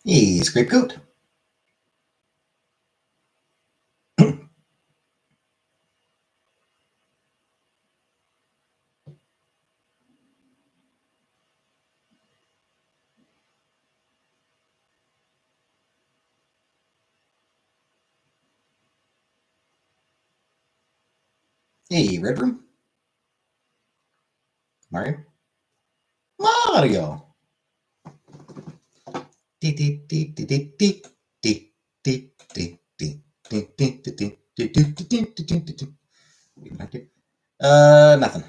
Hey, Scapegoat. Hey, Red Room. Mario. Mario. Nothing.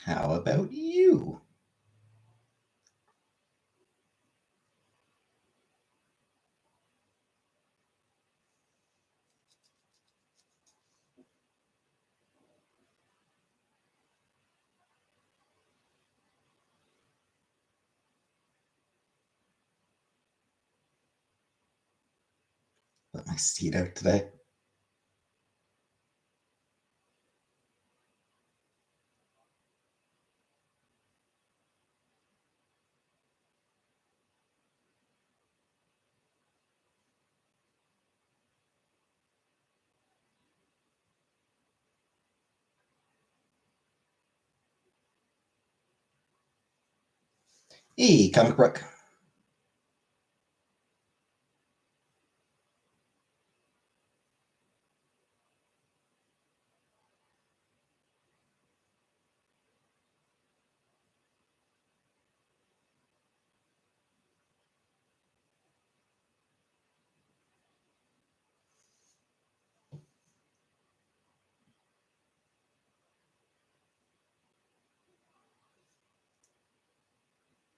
How about you? Let my seat out today. Hey, Comic Brook.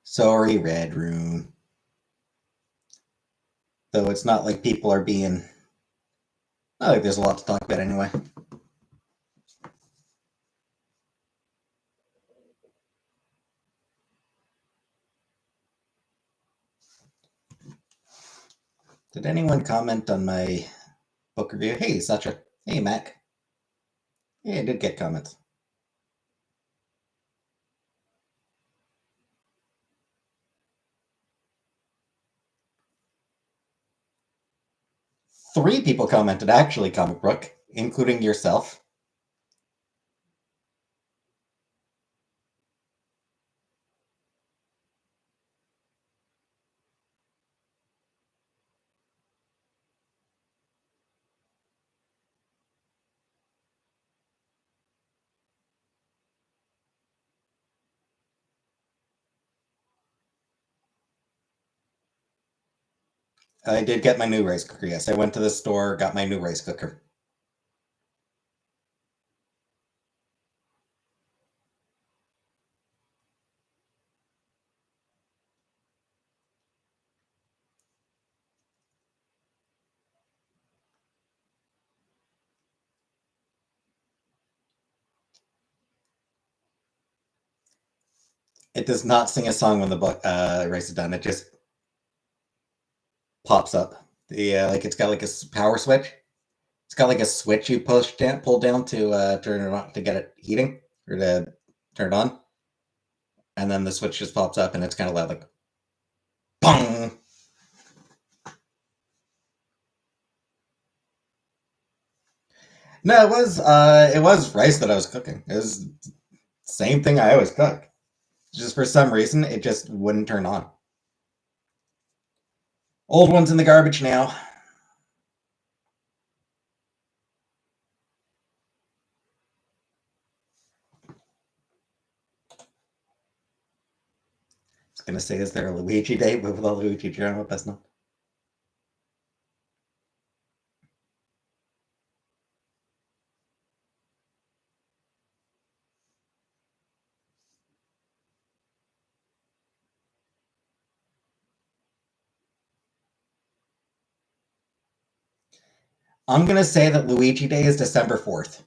Sorry, Red Room. Though it's not like people are being. Not like there's a lot to talk about anyway. Did anyone comment on my book review? Hey, Sacha. Hey, Mac. Yeah, I did get comments. Three people commented, actually, Comic Brook, including yourself. I did get my new rice cooker, yes. I went to the store, got my new rice cooker. It does not sing a song when the rice is done. It just pops up. It's got like a power switch. It's got like a switch you pull down to turn it on to get it heating or to turn it on, and then the switch just pops up and it's kind of loud, like bong. No, it was rice that I was cooking. It was the same thing I always cook. Just for some reason, it just wouldn't turn on. Old one's in the garbage now. I was gonna say, is there a Luigi Day with all Luigi drama? But that's not. I'm gonna say that Luigi Day is December 4th.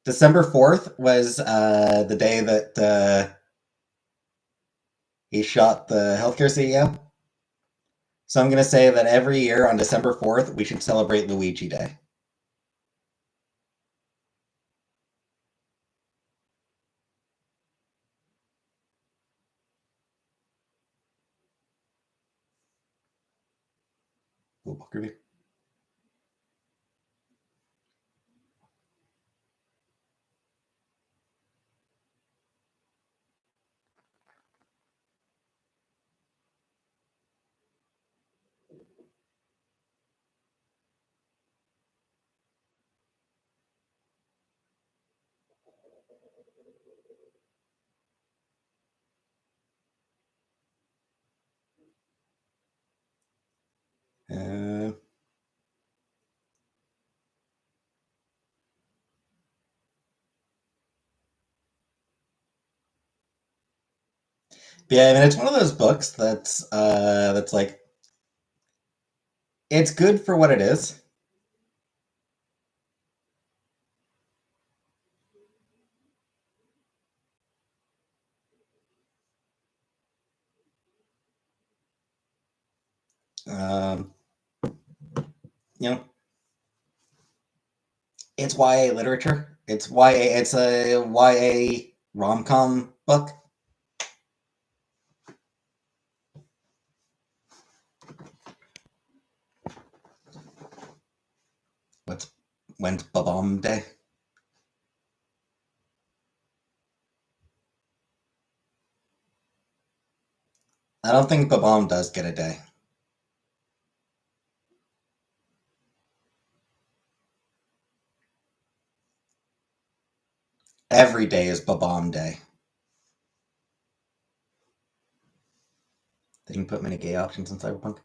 December 4th was the day that he shot the healthcare CEO. So I'm gonna say that every year on December 4th we should celebrate Luigi Day. Ooh, book review. Uh, yeah, I mean it's one of those books that's like it's good for what it is. Um, you know, it's YA literature. It's YA. It's a YA rom com book. When's Babam Day? I don't think Babam does get a day. Every day is Babam Day. They didn't put many gay options in Cyberpunk.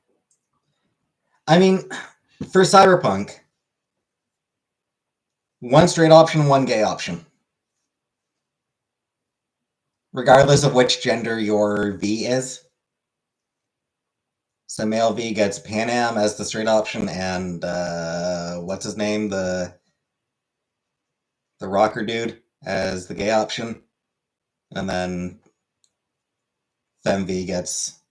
I mean, for Cyberpunk, one straight option, one gay option. Regardless of which gender your V is. So male V gets Panam as the straight option, and what's his name, the rocker dude as the gay option, and then FemV gets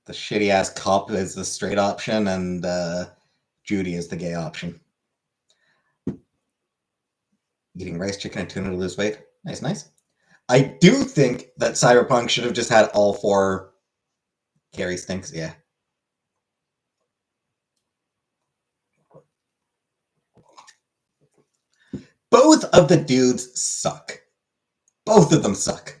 the shitty ass cop as the straight option, and Judy is the gay option. Eating rice, chicken, and tuna to lose weight. Nice, nice. I do think that Cyberpunk should have just had all four. Carrie stinks, yeah. Both of the dudes suck. Both of them suck.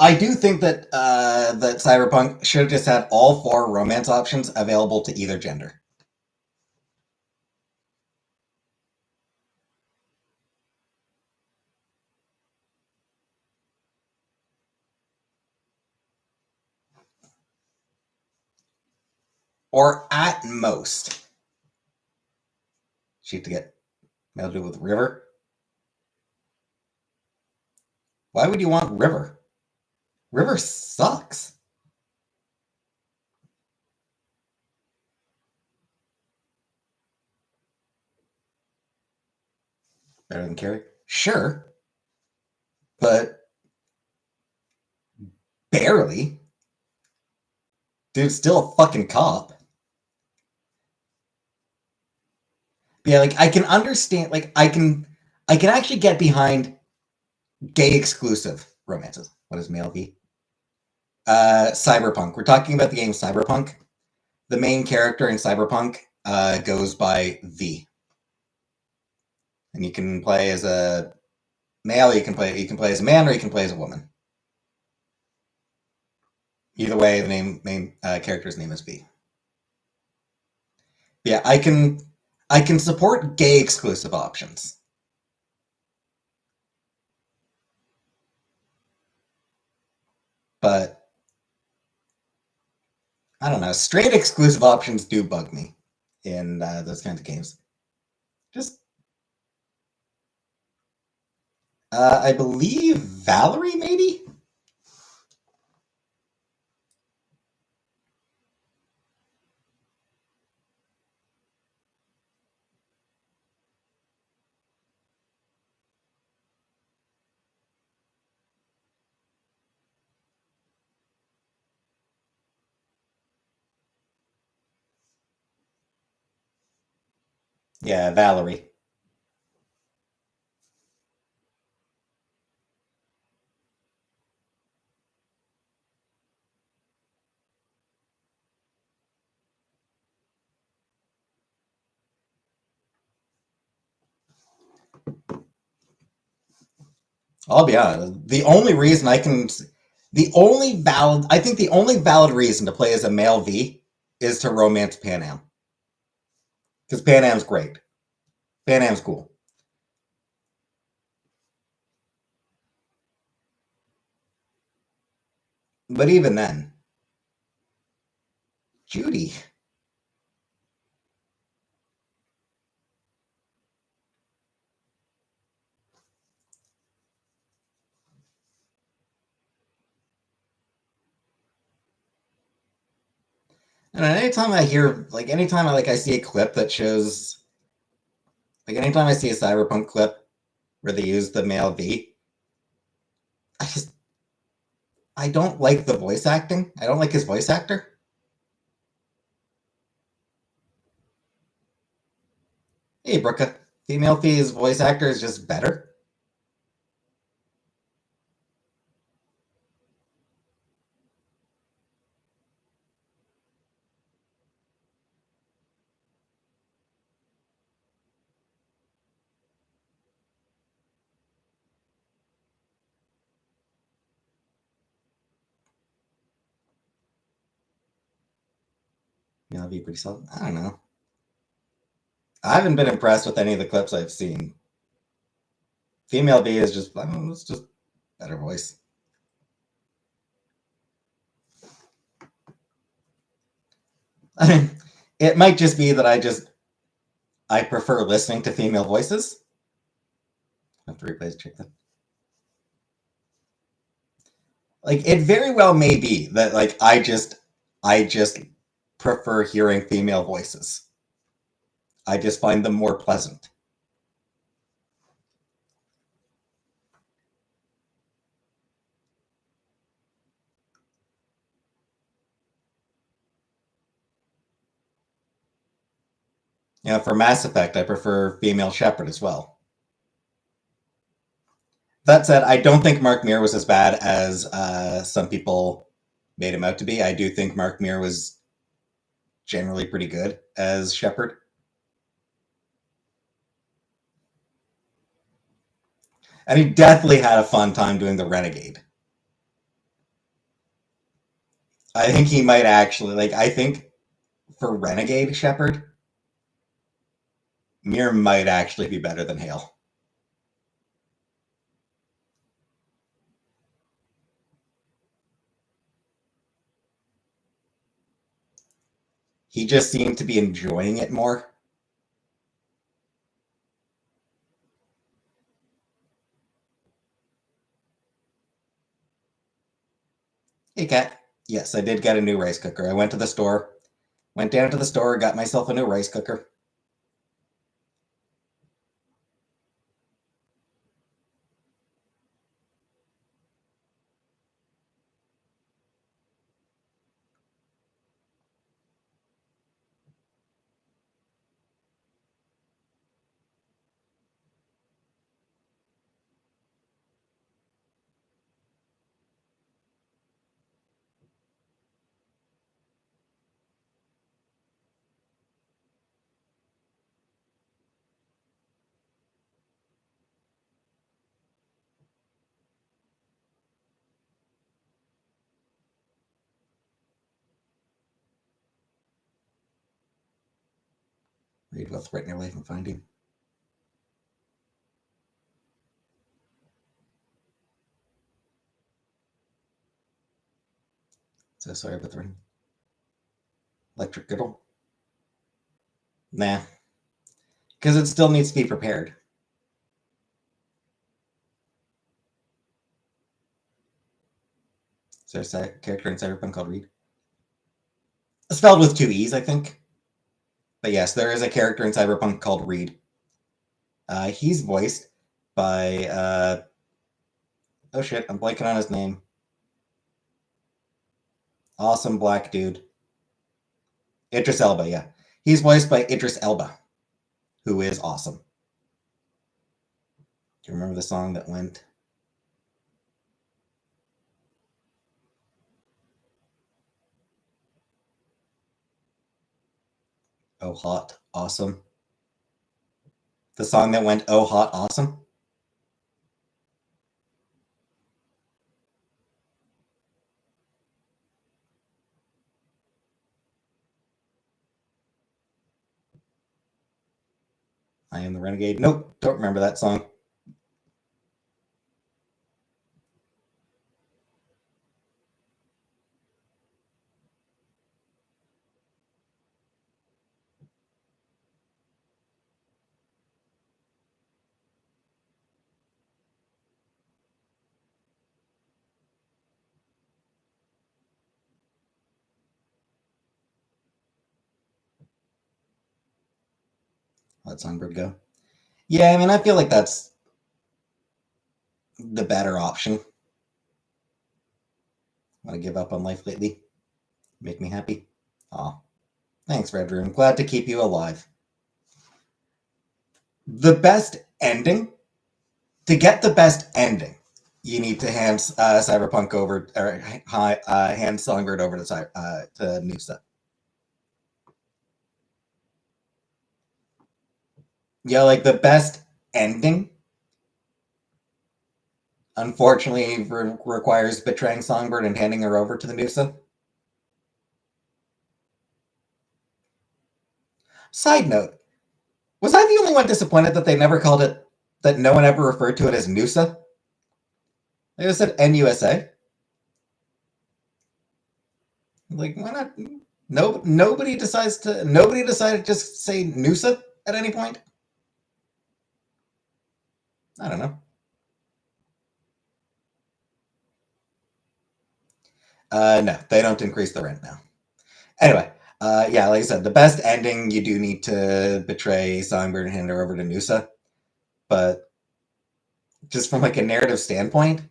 I do think that that Cyberpunk should have just had all four romance options available to either gender. Or at most, she had to get melded with River. Why would you want River? River sucks. Better than Carrie? Sure. But barely. Dude's still a fucking cop. Yeah, like I can understand, like I can actually get behind gay exclusive romances. What is male V? Cyberpunk. We're talking about the game Cyberpunk. The main character in Cyberpunk goes by V, and you can play as a male. You can play as a man, or you can play as a woman. Either way, the main character's name is V. Yeah, I can support gay exclusive options. But I don't know. Straight exclusive options do bug me in those kinds of games. Just, I believe Valerie, maybe? Yeah, Valerie. I'll be honest. I think the only valid reason to play as a male V is to romance Panam because Panam's great. Panam's cool. But even then, Judy. And anytime I hear, like, I see a clip that shows, like, anytime I see a Cyberpunk clip where they use the male V, I just, I don't like the voice acting. I don't like his voice actor. Hey, Brooke, female V's voice actor is just better. Male V pretty solid. I don't know. I haven't been impressed with any of the clips I've seen. Female V is just, I don't know, it's just better voice. I mean, it might just be that I prefer listening to female voices. I have to replay the check that. Like it very well may be that like I just prefer hearing female voices. I just find them more pleasant. Yeah, for Mass Effect, I prefer female Shepard as well. That said, I don't think Mark Meer was as bad as some people made him out to be. I do think Mark Meer was generally pretty good as Shepard. And he definitely had a fun time doing the Renegade. I think he might actually like. I think for Renegade Shepard, Mir might actually be better than Hale. He just seemed to be enjoying it more. Hey, Kat. Yes, I did get a new rice cooker. I went to the store, went down to the store, got myself a new rice cooker. Read both Written Your Life and Finding. So sorry about the ring. Electric Girdle? Nah, because it still needs to be prepared. So there's a character in Cyberpunk called Reed. Spelled with two E's, I think. But yes, there is a character in Cyberpunk called Reed. He's voiced by oh shit, I'm blanking on his name. Awesome black dude. Idris Elba, yeah. He's voiced by Idris Elba, who is awesome. Do you remember the song that went? Oh, hot, awesome. The song that went, oh, hot, awesome. I Am the Renegade. Nope, don't remember that song. Let Songbird go. Yeah, I mean, I feel like that's the better option. Want to give up on life lately? Make me happy. Aw. Thanks, Red Room. Glad to keep you alive. The best ending, to get the best ending, you need to hand Cyberpunk over, or hand Songbird over to Nusa. Yeah, like the best ending, unfortunately, requires betraying Songbird and handing her over to the Nusa. Side note, was I the only one disappointed that they never called it, that no one ever referred to it as Nusa? They just said NUSA. Like, why not? No, nobody decided to just say Nusa at any point. I don't know. No, they don't increase the rent now. Anyway, yeah, like I said, the best ending, you do need to betray Songbird and hand her over to Nusa. But just from like a narrative standpoint,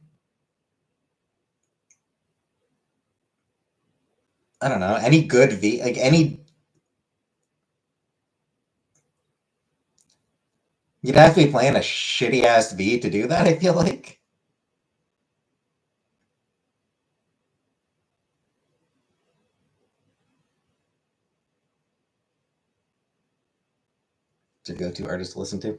I don't know. Any good V, like any, you'd have to be playing a shitty ass V to do that. I feel like. To go to artist to listen to.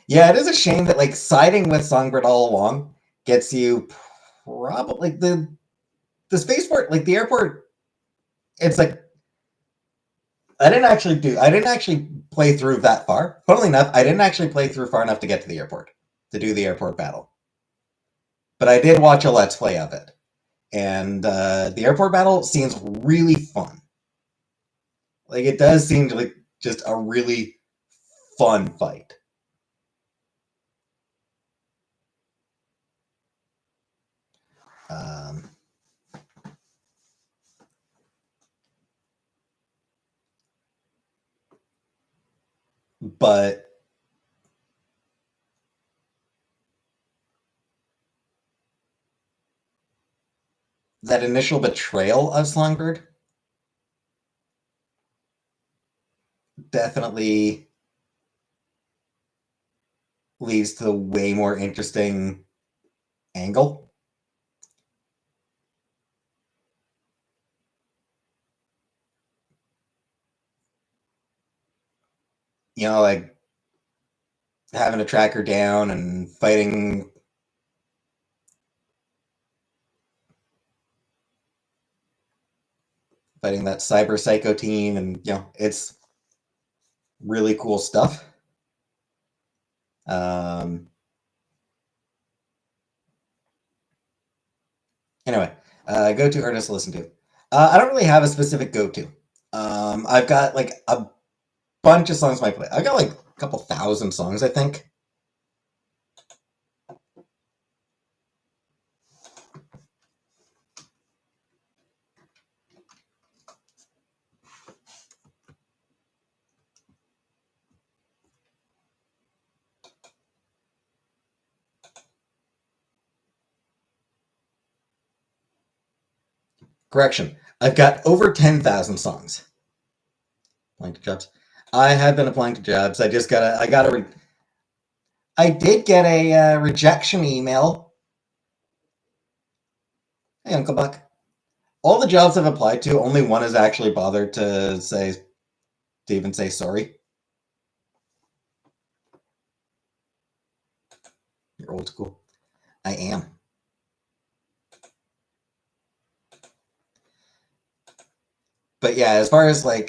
Yeah, it is a shame that like siding with Songbird all along gets you probably like the spaceport, like the airport. It's like I didn't actually play through that far. Funnily enough, I didn't actually play through far enough to get to the airport to do the airport battle. But I did watch a let's play of it, and the airport battle seems really fun. Like it does seem to like just a really fun fight. Um, but that initial betrayal of Songbird definitely leads to a way more interesting angle. You know, like having to track her down and fighting that cyber psycho team, and you know, it's really cool stuff. Um, anyway, go to artist to listen to. I don't really have a specific go to. I've got like a bunch of songs I play. I've got like a couple thousand songs, I think. Correction. I've got over 10,000 songs. Applying to jobs. I have been applying to jobs. I did get a rejection email. Hey, Uncle Buck. All the jobs I've applied to, only one has actually bothered to even say sorry. You're old school. I am. But yeah, as far as my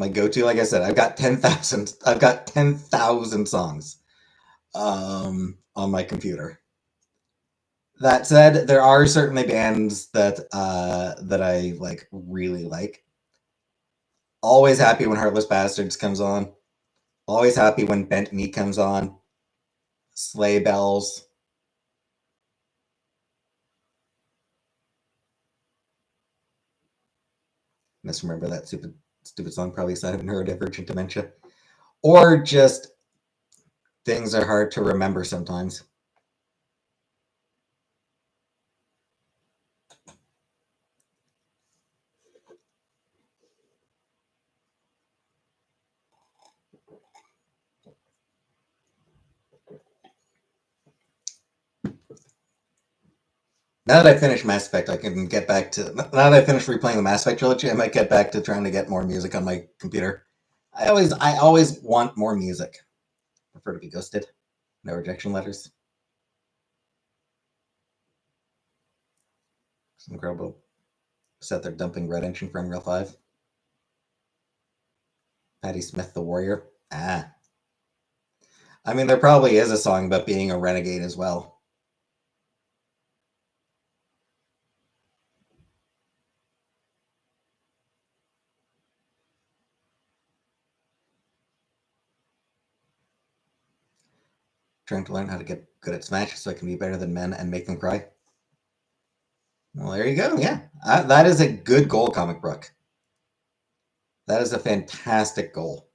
go-to, like I said, I've got 10,000 songs on my computer. That said, there are certainly bands that I really like. Always happy when Heartless Bastards comes on. Always happy when Bent Knee comes on. Sleigh Bells. Misremember that stupid song, probably cited neurodivergent dementia. Or just things are hard to remember sometimes. Now that I finished Mass Effect, I can get back to. Now that I finished replaying the Mass Effect trilogy, I might get back to trying to get more music on my computer. I always want more music. I prefer to be ghosted. No rejection letters. It's incredible. Set they're dumping Red Engine from Real 5. Patti Smith, the Warrior. Ah. I mean, there probably is a song about being a renegade as well. Trying to learn how to get good at Smash so I can be better than men and make them cry. Well, there you go. Yeah. That is a good goal, Comic Book. That is a fantastic goal.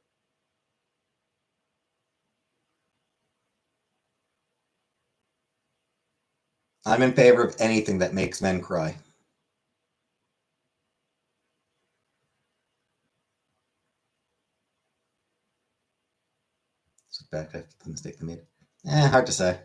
I'm in favor of anything that makes men cry. So back after the mistake they made. Hard to say.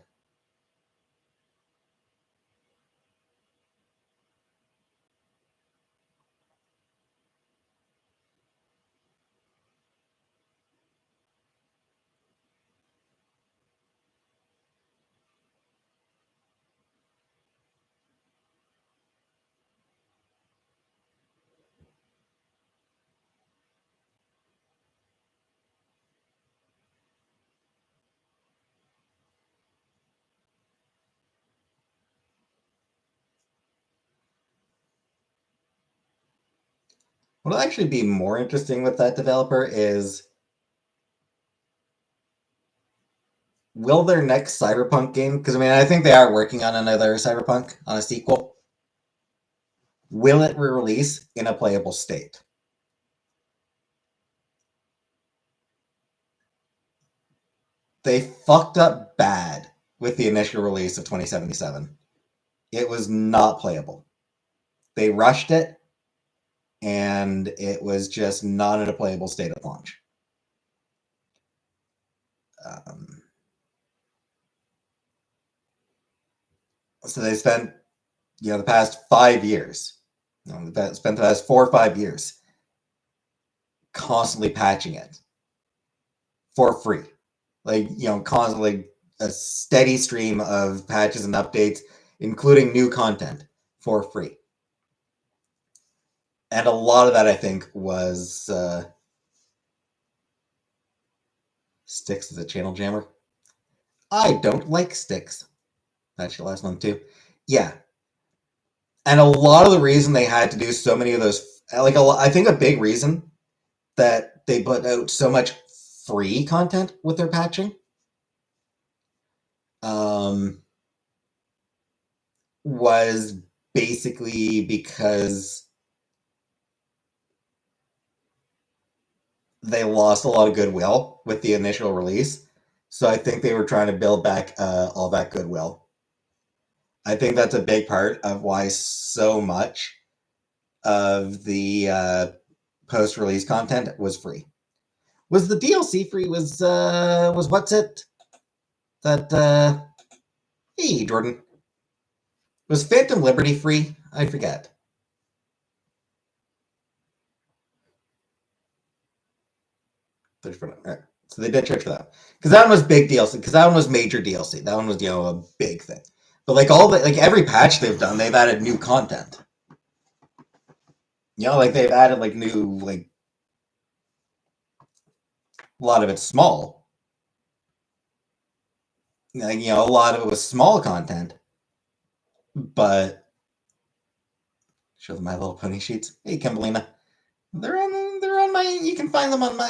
What'll actually be more interesting with that developer is, will their next Cyberpunk game, because I think they are working on another Cyberpunk, on a sequel, will it release in a playable state? They fucked up bad with the initial release of 2077. It was not playable. They rushed it, and it was just not in a playable state at launch. So they spent, the past 5 years, spent the past 4 or 5 years constantly patching it for free. Constantly a steady stream of patches and updates, including new content for free. And a lot of that, I think, was Styx is a channel jammer. I don't like Styx. That's your last one too. Yeah. And a lot of the reason they had to do so many of those, I think a big reason that they put out so much free content with their patching was basically because they lost a lot of goodwill with the initial release. So I think they were trying to build back all that goodwill. I think that's a big part of why so much of the post-release content was free. Was the DLC free? Was what's it? That hey Jordan, was Phantom Liberty free? I forget. Right. So they did charge for that because that one was big DLC. Because that one was major DLC. That one was a big thing. But like every patch they've done, they've added new content. Like they've added like new like a lot of it's small. Like, a lot of it was small content, but show them My Little Pony sheets. Hey, Kimberlina, they're on my. You can find them on my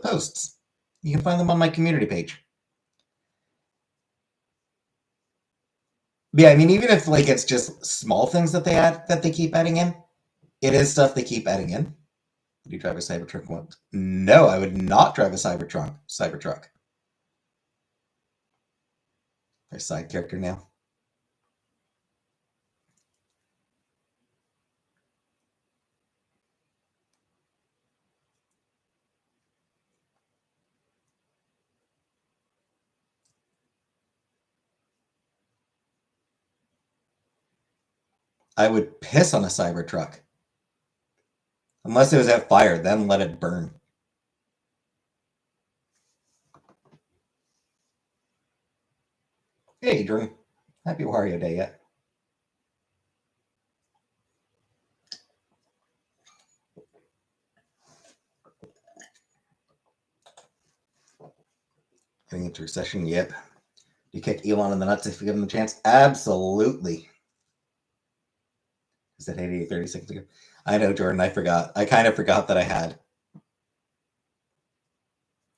posts. You can find them on my community page. But yeah, I mean, even if like it's just small things that they keep adding in, it is stuff they keep adding in. Would you drive a Cybertruck once? No, I would not drive a Cybertruck. Their side character now. I would piss on a Cybertruck. Unless it was at fire, then let it burn. Hey, Drew. Happy Wario Day yet? Getting into recession? Yep. Do you kick Elon in the nuts if you give him the chance? Absolutely. Is that 88 30 seconds ago? I know, Jordan. I forgot. I kind of forgot that I had.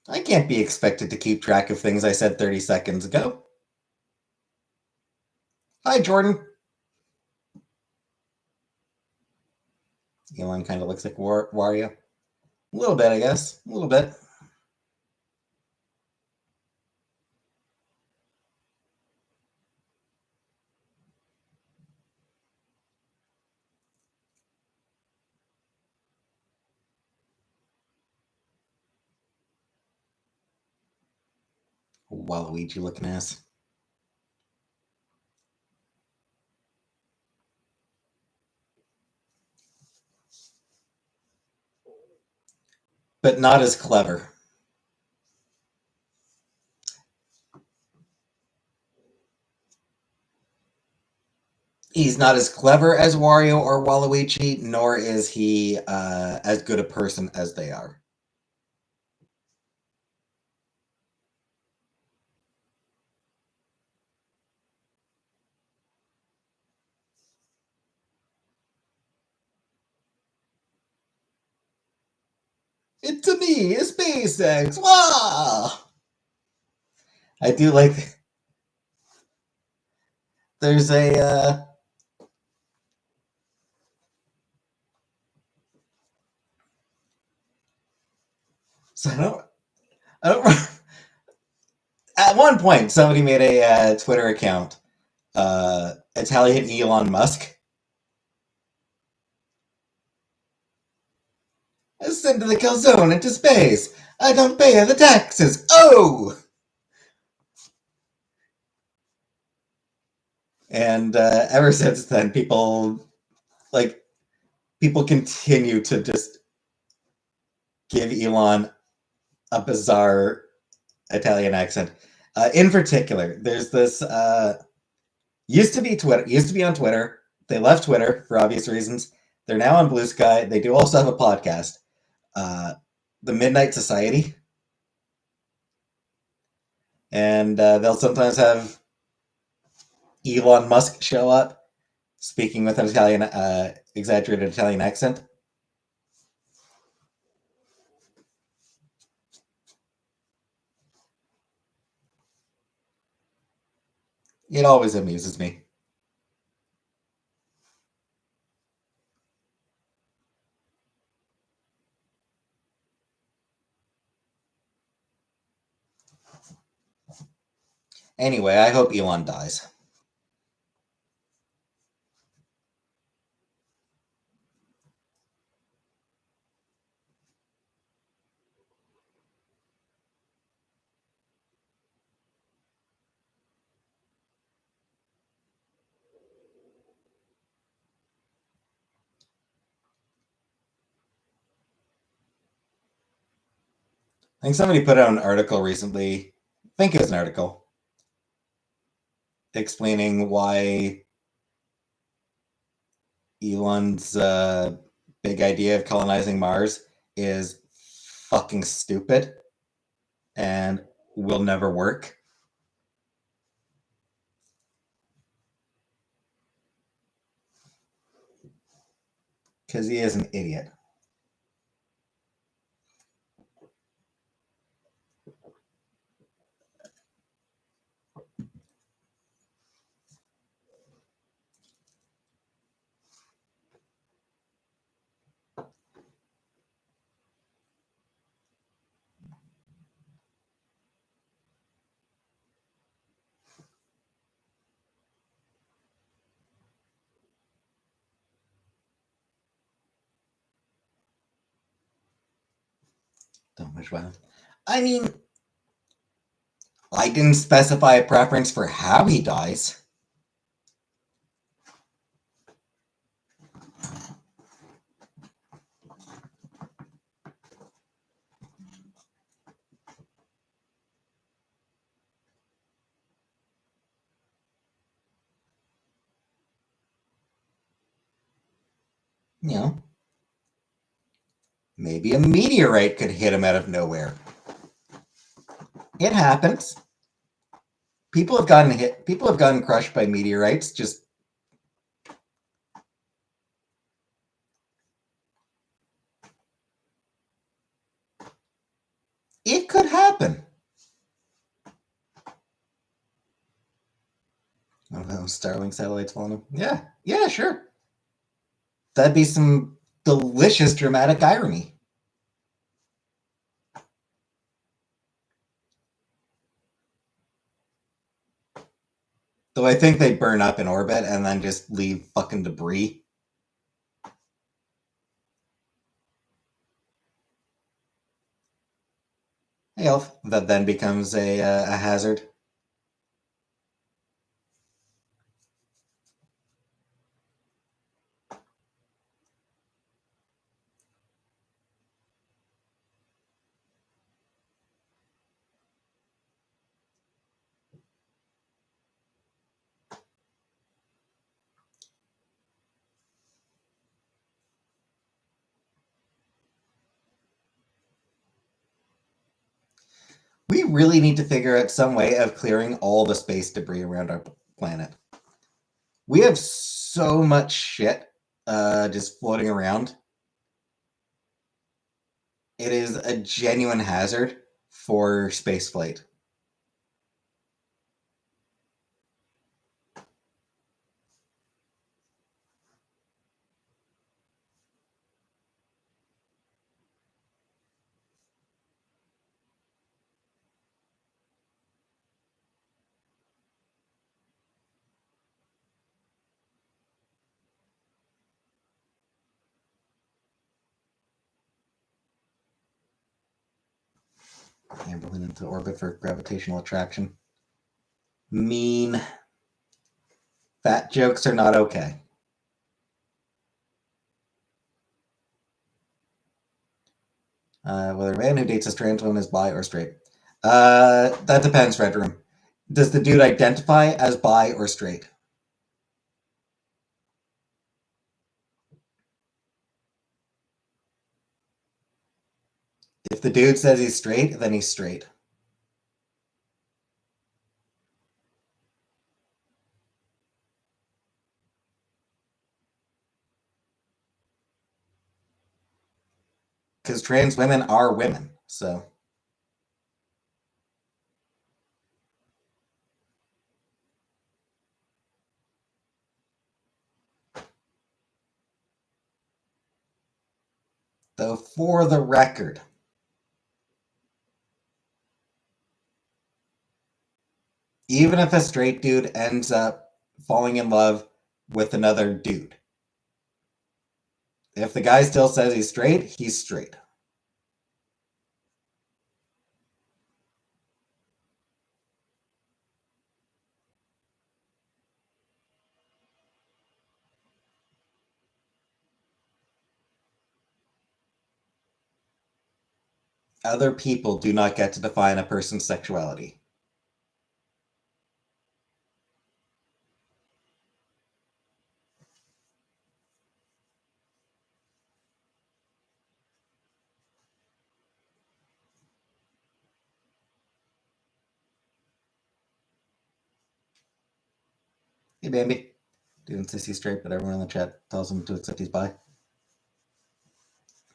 I can't be expected to keep track of things I said 30 seconds ago. Hi, Jordan. Elon kind of looks like Wario. A little bit, I guess. A little bit. Waluigi looking ass. But not as clever. He's not as clever as Wario or Waluigi, nor is he as good a person as they are. It's a me, it's SpaceX. Wow! I do like. There's a. So I don't. At one point, somebody made a Twitter account, Italian Elon Musk. Send the calzone into space. I don't pay the taxes. Oh! And ever since then, people continue to just give Elon a bizarre Italian accent. In particular, there's this used to be on Twitter. They left Twitter for obvious reasons. They're now on Blue Sky. They do also have a podcast, the Midnight Society, and they'll sometimes have Elon Musk show up speaking with an Italian, exaggerated Italian accent. It always amuses me. Anyway, I hope Elon dies. I think somebody put out an article recently. I think it was an article explaining why Elon's big idea of colonizing Mars is fucking stupid and will never work. Because he is an idiot. Don't wish well. I mean, I didn't specify a preference for how he dies. You know, maybe a meteorite could hit him out of nowhere. It happens. People have gotten hit. People have gotten crushed by meteorites. Just it could happen. Oh, those Starlink satellites falling him. Yeah, sure. That'd be some delicious dramatic irony. Though I think they burn up in orbit and then just leave fucking debris. Hey, Elf, that then becomes a hazard. We really need to figure out some way of clearing all the space debris around our planet. We have so much shit just floating around. It is a genuine hazard for spaceflight. Amberlin into orbit for gravitational attraction. Mean. Fat jokes are not okay. Whether a man who dates a trans woman is bi or straight. That depends, Red Room. Does the dude identify as bi or straight? If the dude says he's straight, then he's straight. Because trans women are women, so. Though, for the record, Even if a straight dude ends up falling in love with another dude, if the guy still says he's straight, he's straight. Other people do not get to define a person's sexuality. Hey, Bambi. Dude insists he's straight, but everyone in the chat tells him to accept he's bi.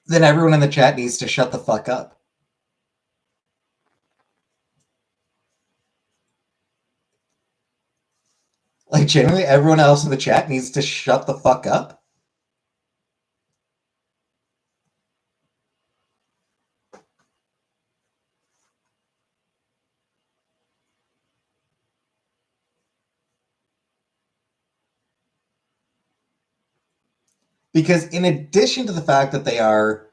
Then everyone in the chat needs to shut the fuck up. Like, generally, everyone else in the chat needs to shut the fuck up. Because in addition to the fact that they are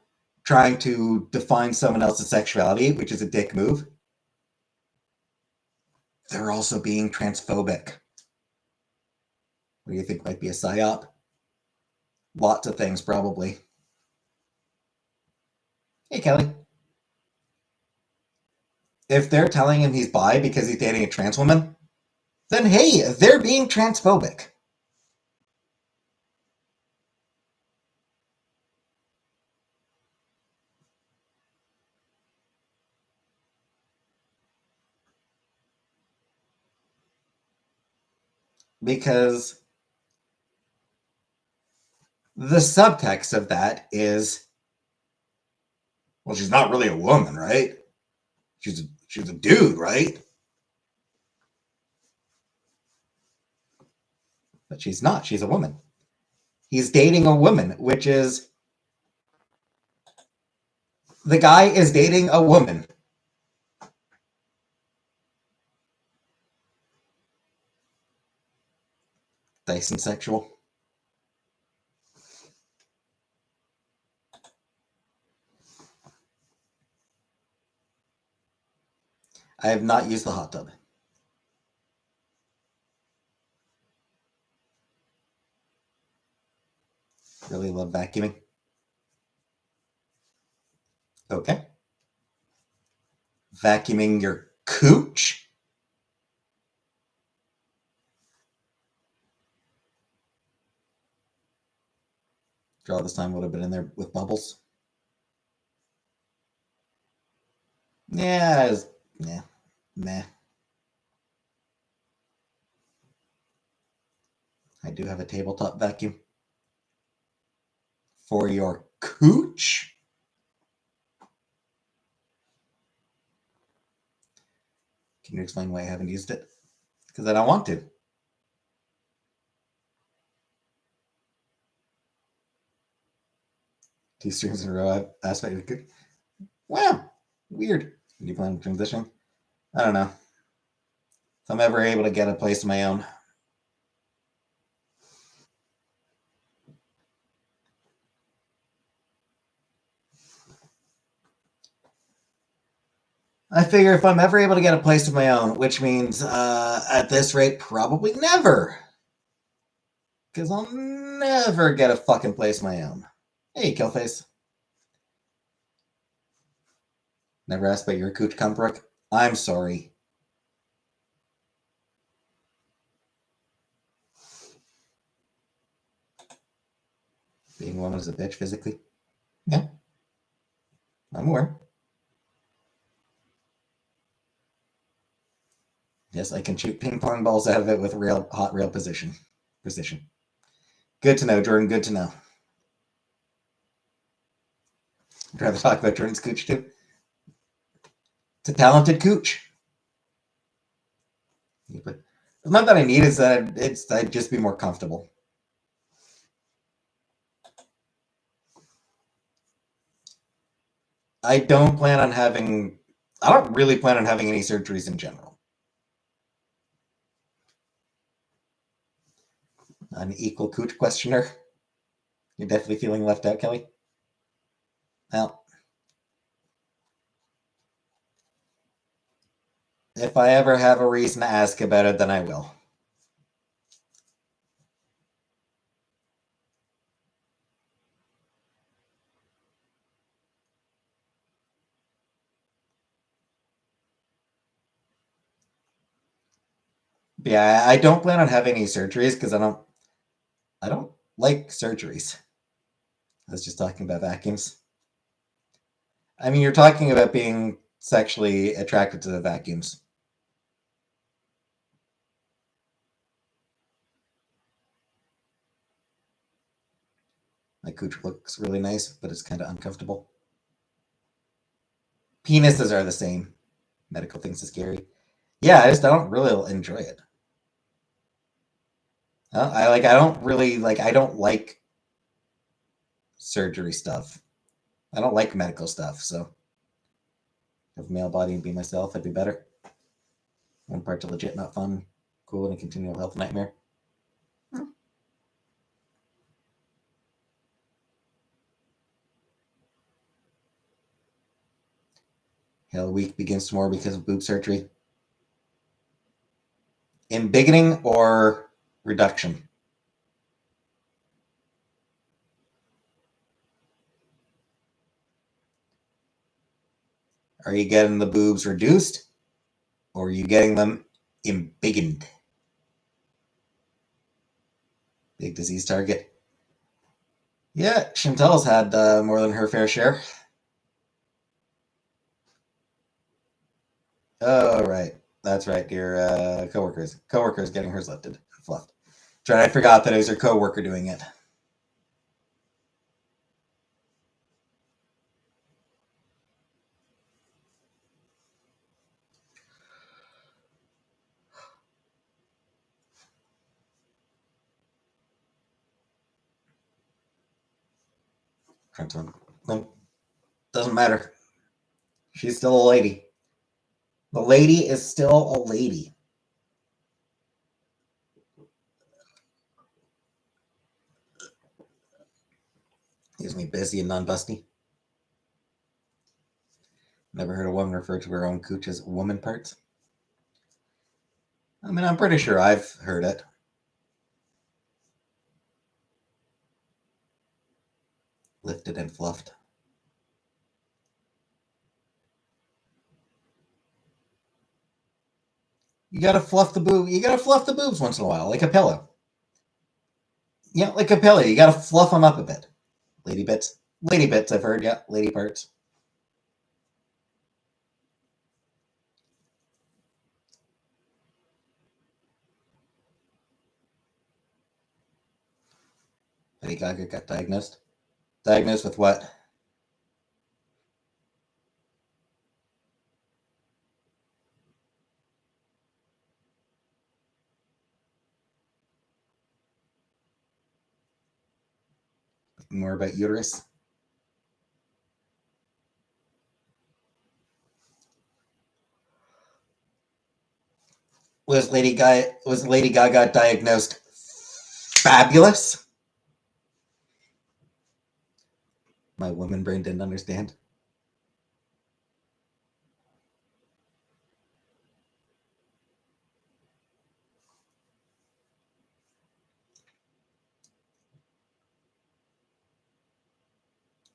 trying to define someone else's sexuality, which is a dick move, they're also being transphobic. What do you think might be a psyop? Lots of things, probably. Hey, Kelly. If they're telling him he's bi because he's dating a trans woman, then hey, they're being transphobic. Because the subtext of that is, well, she's not really a woman, right? She's a dude, right? But she's not. She's a woman. He's dating a woman, which is, the guy is dating a woman. Dyson sexual. I have not used the hot tub. Really love vacuuming. Okay. Vacuuming your cooch? Draw this time would have been in there with bubbles. Yeah, yeah, meh. I do have a tabletop vacuum. For your cooch? Can you explain why I haven't used it? Because I don't want to. 2 streams in a row, I've aspected cook. Wow, weird. Do you plan on transition? I don't know. If I'm ever able to get a place of my own. I figure if I'm ever able to get a place of my own, which means at this rate, probably never. Because I'll never get a fucking place of my own. Hey, Killface. Never asked about your cooch, Cumbrick. I'm sorry. Being a woman is a bitch physically. Yeah. I'm aware. Yes, I can shoot ping pong balls out of it with hot rail precision. Good to know, Jordan. Good to know. I'd rather talk about Jordan's cooch too. It's a talented cooch. But not that I need is that I'd just be more comfortable. I don't really plan on having any surgeries in general. an equal cooch questioner. You're definitely feeling left out, Kelly. Well, if I ever have a reason to ask about it, then I will. But yeah, I don't plan on having any surgeries because I don't like surgeries. I was just talking about vacuums. I mean, you're talking about being sexually attracted to the vacuums. My cooch looks really nice, but it's kind of uncomfortable. Penises are the same. Medical things are scary. Yeah, I don't really enjoy it. I don't really like. I don't like surgery stuff. I don't like medical stuff. So, have male body and be myself, I'd be better. One part to legit, not fun, cool, and a continual health nightmare. Hell week begins tomorrow because of boob surgery. Embiggening or reduction? Are you getting the boobs reduced or are you getting them embiggened? Big disease target. Yeah, Chantal's had more than her fair share. Oh, right. That's right. Your coworker's getting hers lifted. Fluffed. That's right. I forgot that it was her coworker doing it. No, doesn't matter. She's still a lady. The lady is still a lady. Gives me busy and non-busty. Never heard a woman refer to her own cooch as woman parts. I mean, I'm pretty sure I've heard it. Lifted and fluffed. You gotta fluff the boob. You gotta fluff the boobs once in a while, like a pillow. Yeah, like a pillow. You gotta fluff them up a bit. Lady bits. Lady bits, I've heard. Yeah, lady parts. Lady Gaga got diagnosed. Diagnosed with what? More about uterus. Was Lady Gaga diagnosed fabulous? My woman brain didn't understand.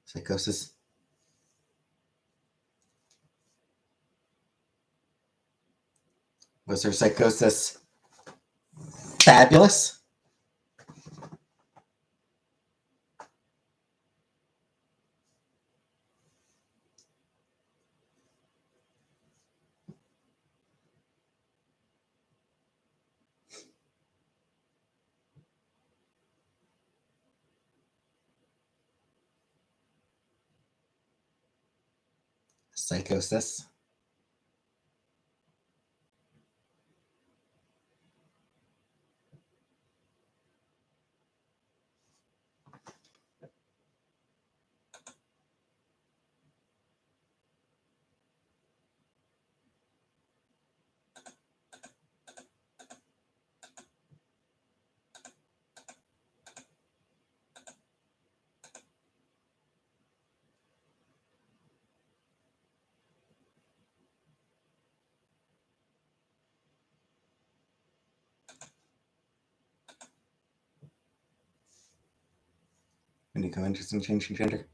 Psychosis. Was her psychosis fabulous? Psychosis. When you come interested in changing gender?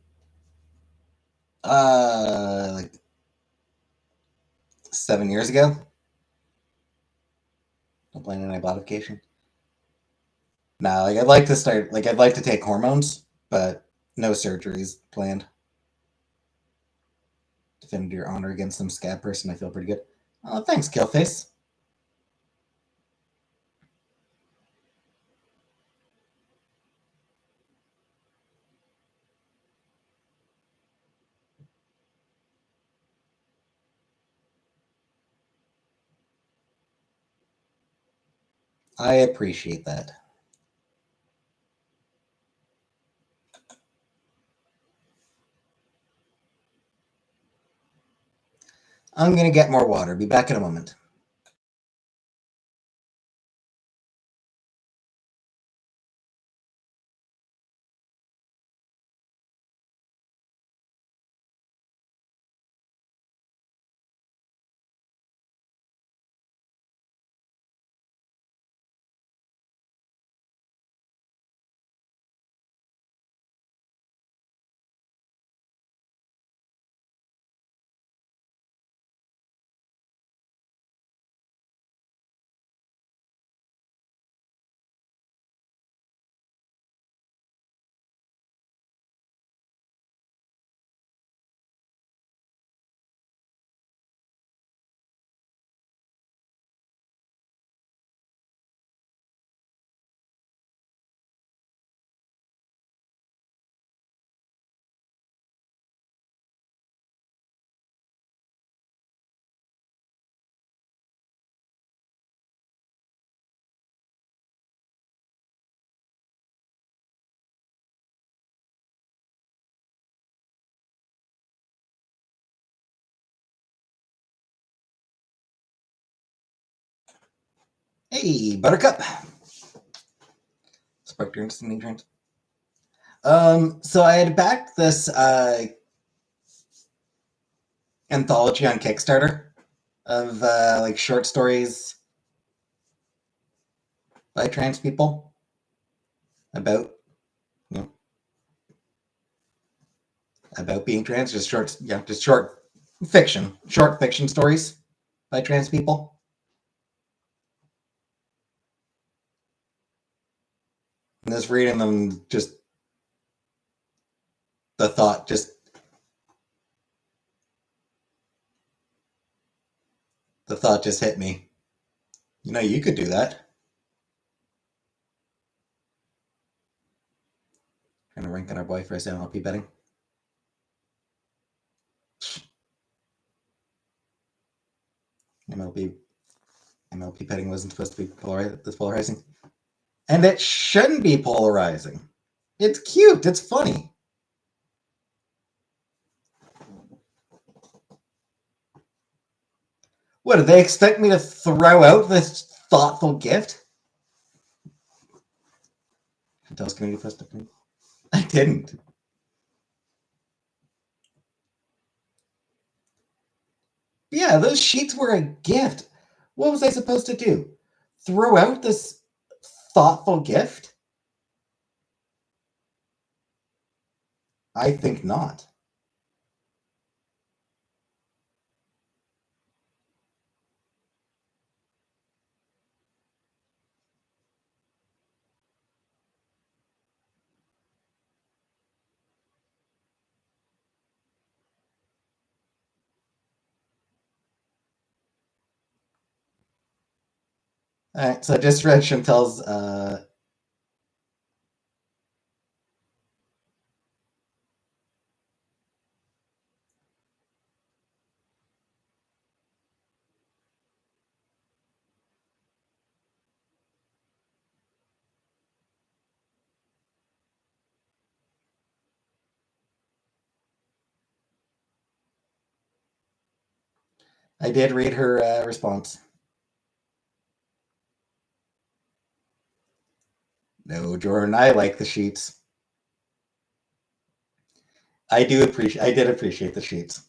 Like 7 years ago. Don't plan any modification. No, like I'd like to start. Like I'd like to take hormones, but no surgeries planned. Defend your honor against some scab person. I feel pretty good. Oh, thanks, Killface. I appreciate that. I'm gonna get more water. Be back in a moment. Hey, Buttercup. Sparked your instant entrance. So I had backed this anthology on Kickstarter of like short stories by trans people about about being trans, just short fiction stories by trans people. And just reading them, just the thought just hit me. You know, you could do that. Trying to rank on our boy for MLP betting. MLP betting wasn't supposed to be this polarizing. And it shouldn't be polarizing. It's cute. It's funny. What, do they expect me to throw out this thoughtful gift? Tell's community post. I didn't. Yeah, those sheets were a gift. What was I supposed to do? Throw out this thoughtful gift? I think not. All right, so just read Chantel's I did read her response. No, Jordan, I like the sheets. I did appreciate the sheets.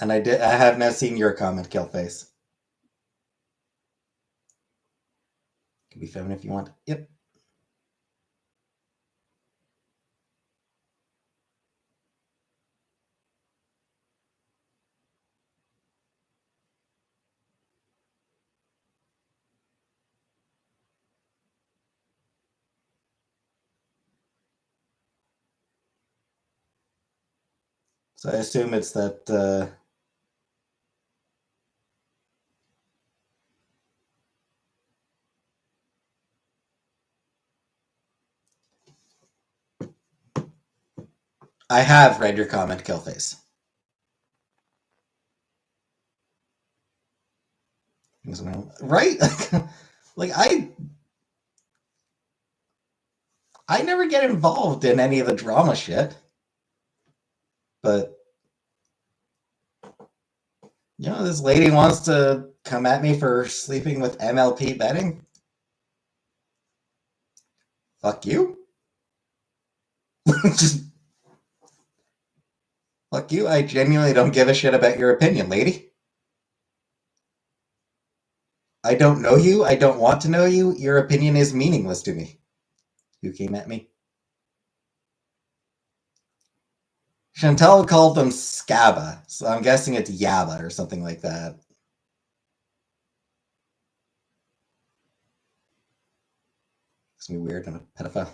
And I have now seen your comment, Killface. Can be feminine if you want. Yep. So I assume it's that. I have read your comment, Killface. Right? Like I never get involved in any of the drama shit. But this lady wants to come at me for sleeping with MLP betting. Fuck you. Just fuck you. I genuinely don't give a shit about your opinion, lady. I don't know you. I don't want to know you. Your opinion is meaningless to me. Who came at me? Chantel called them Scaba, so I'm guessing it's Yaba or something like that. Makes me weird. I'm a pedophile.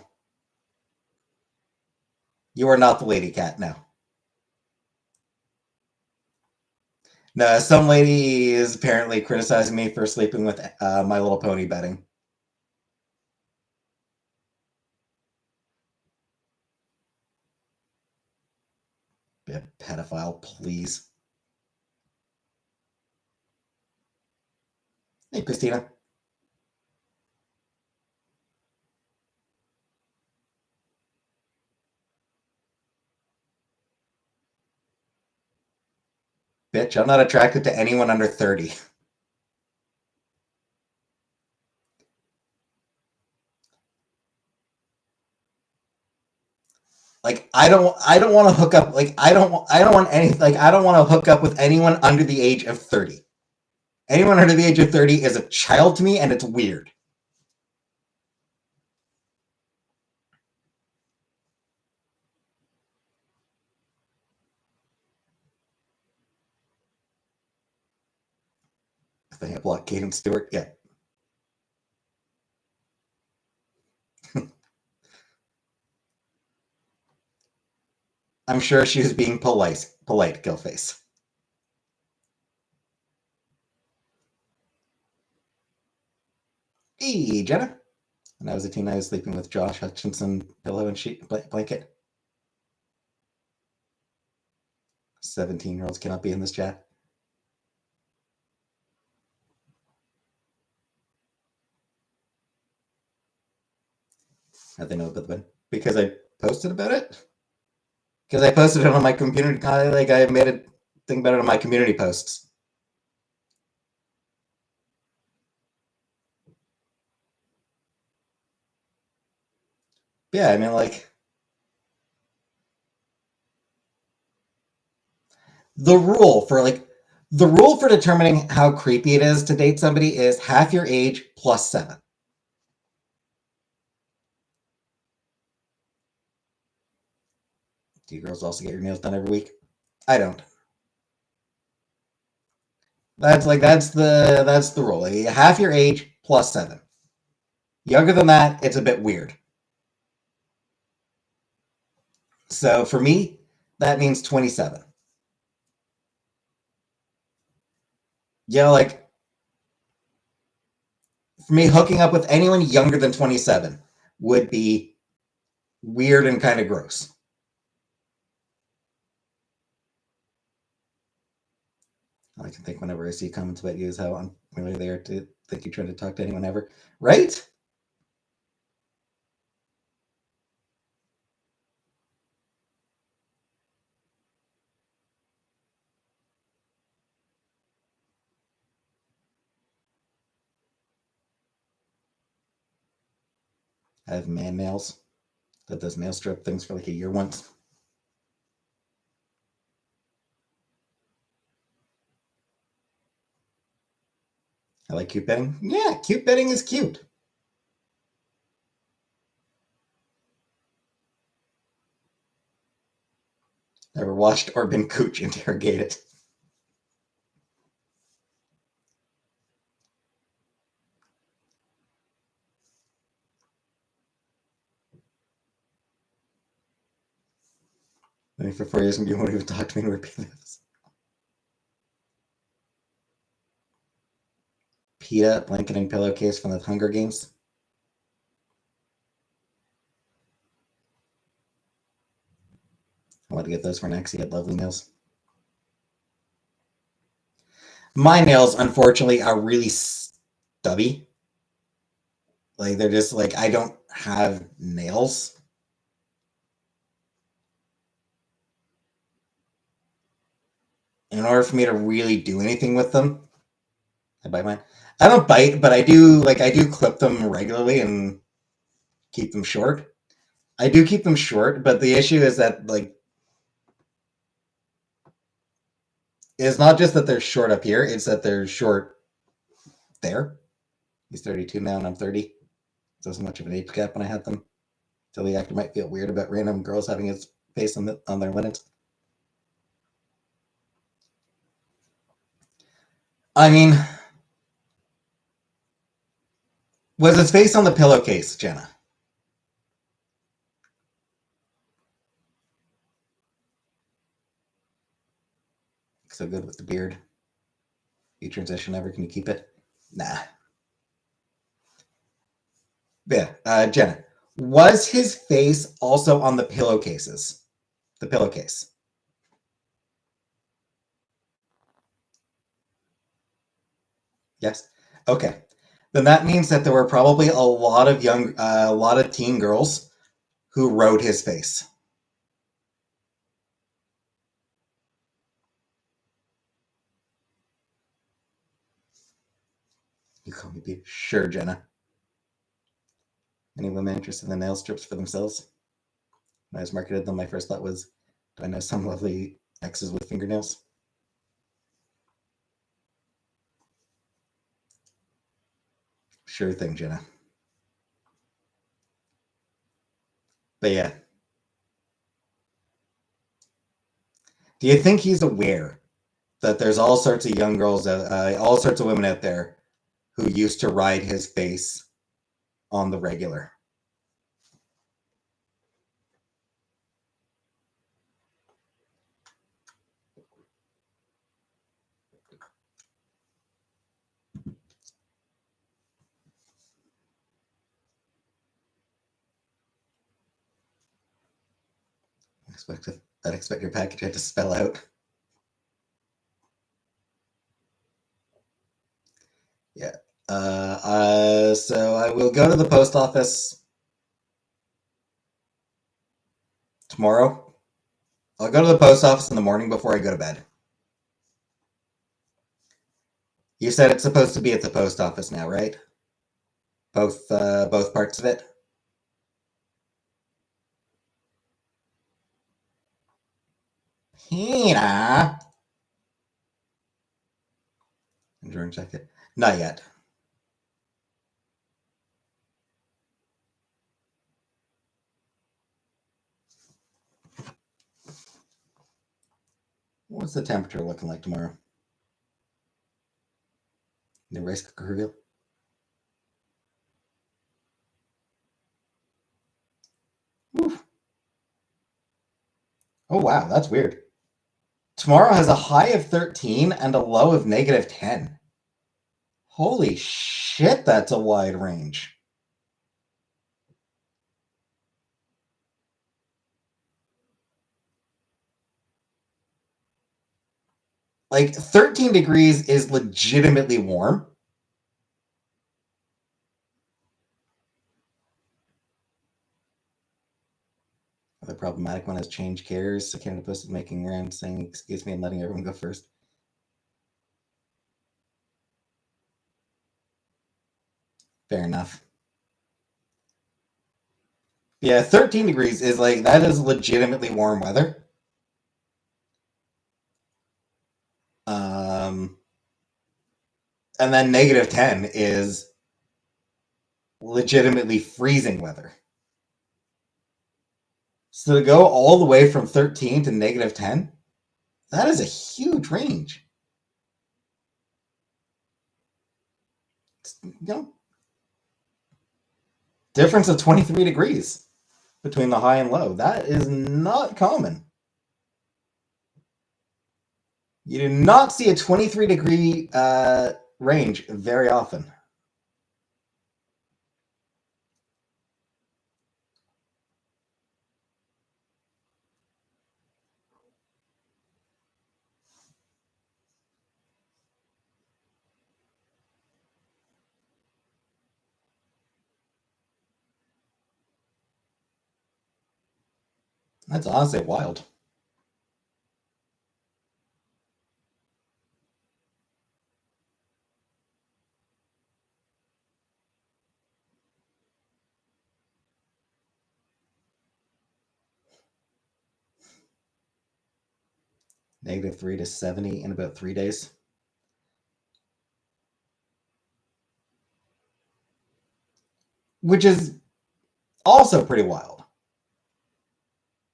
You are not the lady cat, no. No, some lady is apparently criticizing me for sleeping with My Little Pony betting. Be a pedophile, please. Hey, Christina. Bitch, I'm not attracted to anyone under 30. Like I don't want to hook up. Like I don't want any. Like I don't want to hook up with anyone under the age of 30. Anyone under the age of 30 is a child to me, and it's weird. I think I blocked Kaden Stewart. Yeah. I'm sure she was being polite, Gillface. Hey, Jenna. When I was a teen, I was sleeping with Josh Hutchinson, pillow and sheet blanket. 17-year-olds cannot be in this chat. How'd they know about the win? Because I posted about it? Because I posted it on my community. Like I made a thing about it on my community posts. Yeah, I mean, like the rule for determining how creepy it is to date somebody is half your age plus 7. Do you girls also get your nails done every week? I don't. That's the rule. Half your age plus 7. Younger than that, it's a bit weird. So for me, that means 27. Yeah, like for me, hooking up with anyone younger than 27 would be weird and kind of gross. All I can think whenever I see comments about you is how unfamiliar they are to think you're trying to talk to anyone ever. Right? I have man nails that does nail strip things for like a year once. I like cute bedding. Yeah, cute bedding is cute. Never watched or been Cooch interrogated. Maybe for 4 years and you won't even talk to me and repeat this. PETA blanketing pillowcase from the Hunger Games. I want to get those for next. He had lovely nails. My nails, unfortunately, are really stubby. Like they're just like I don't have nails. In order for me to really do anything with them, I bite mine. I don't bite, but I do clip them regularly and keep them short. I do keep them short, but the issue is that it's not just that they're short up here, it's that they're short there. He's 32 now and I'm 30. So it's much of an age gap when I had them. So the actor might feel weird about random girls having his face on their linens. I mean, was his face on the pillowcase, Jenna? So good with the beard. You transition ever? Can you keep it? Nah. Yeah, Jenna. Was his face also on the pillowcases? The pillowcase. Yes. Okay. Then that means that there were probably a lot of teen girls who wrote his face. You call me B. Sure, Jenna. Any women interested in nail strips for themselves? When I was marketed them, my first thought was, do I know some lovely exes with fingernails? Sure thing, Jenna. But yeah. Do you think he's aware that there's all sorts of young girls, all sorts of women out there who used to ride his face on the regular? I'd expect your package had to spell out. Yeah. So I will go to the post office tomorrow. I'll go to the post office in the morning before I go to bed. You said it's supposed to be at the post office now, right? Both parts of it. PETA. Enjoying jacket. Not yet. What's the temperature looking like tomorrow? New rice cooker reveal? Oof. Oh wow, that's weird. Tomorrow has a high of 13 and a low of -10. Holy shit, that's a wide range. Like 13 degrees is legitimately warm. The problematic one has change cares. So Canada Post is making around saying, excuse me, I'm letting everyone go first. Fair enough. Yeah, 13 degrees is like, that is legitimately warm weather. Um, And then -10 is legitimately freezing weather. So to go all the way from 13 to -10, that is a huge range. You know, difference of 23 degrees between the high and low. That is not common. You do not see a 23-degree range very often. That's honestly wild. -3 to 70 in about 3 days. Which is also pretty wild.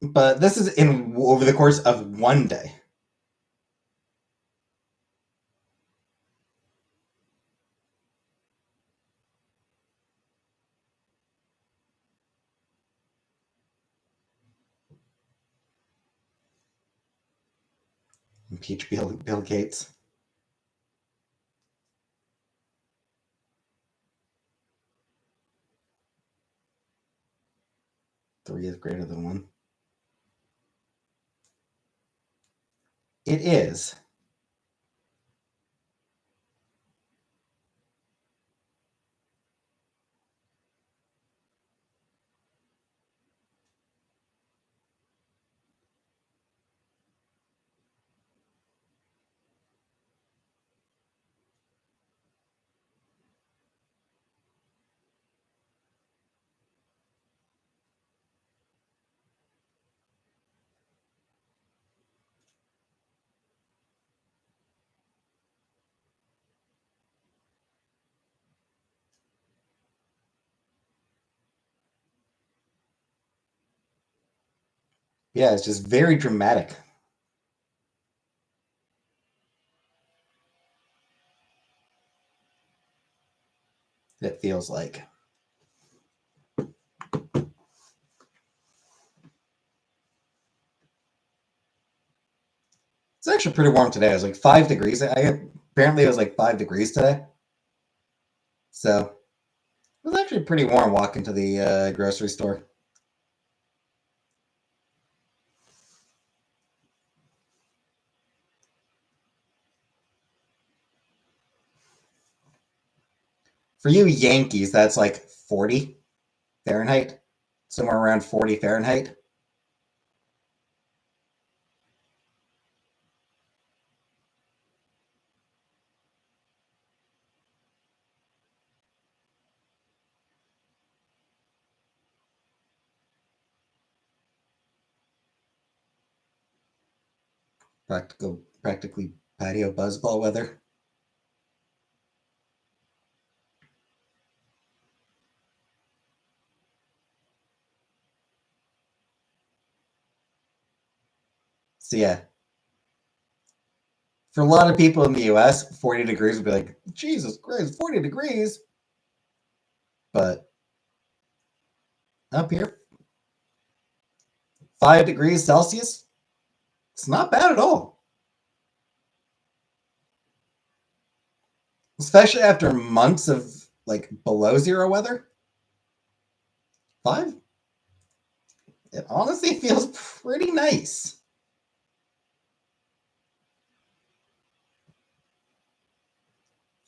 But this is in over the course of 1 day. Impeach Bill Gates. 3 is greater than 1. It is. Yeah, it's just very dramatic. It feels like. It's actually pretty warm today. It was like 5 degrees. Apparently it was like 5 degrees today. So it was actually pretty warm walking to the grocery store. For you Yankees, that's like 40 Fahrenheit, somewhere around 40 Fahrenheit. Practically patio buzzball weather. So yeah, for a lot of people in the US, 40 degrees would be like, Jesus Christ, 40 degrees. But up here, 5 degrees Celsius, it's not bad at all. Especially after months of like below zero weather. 5? It honestly feels pretty nice.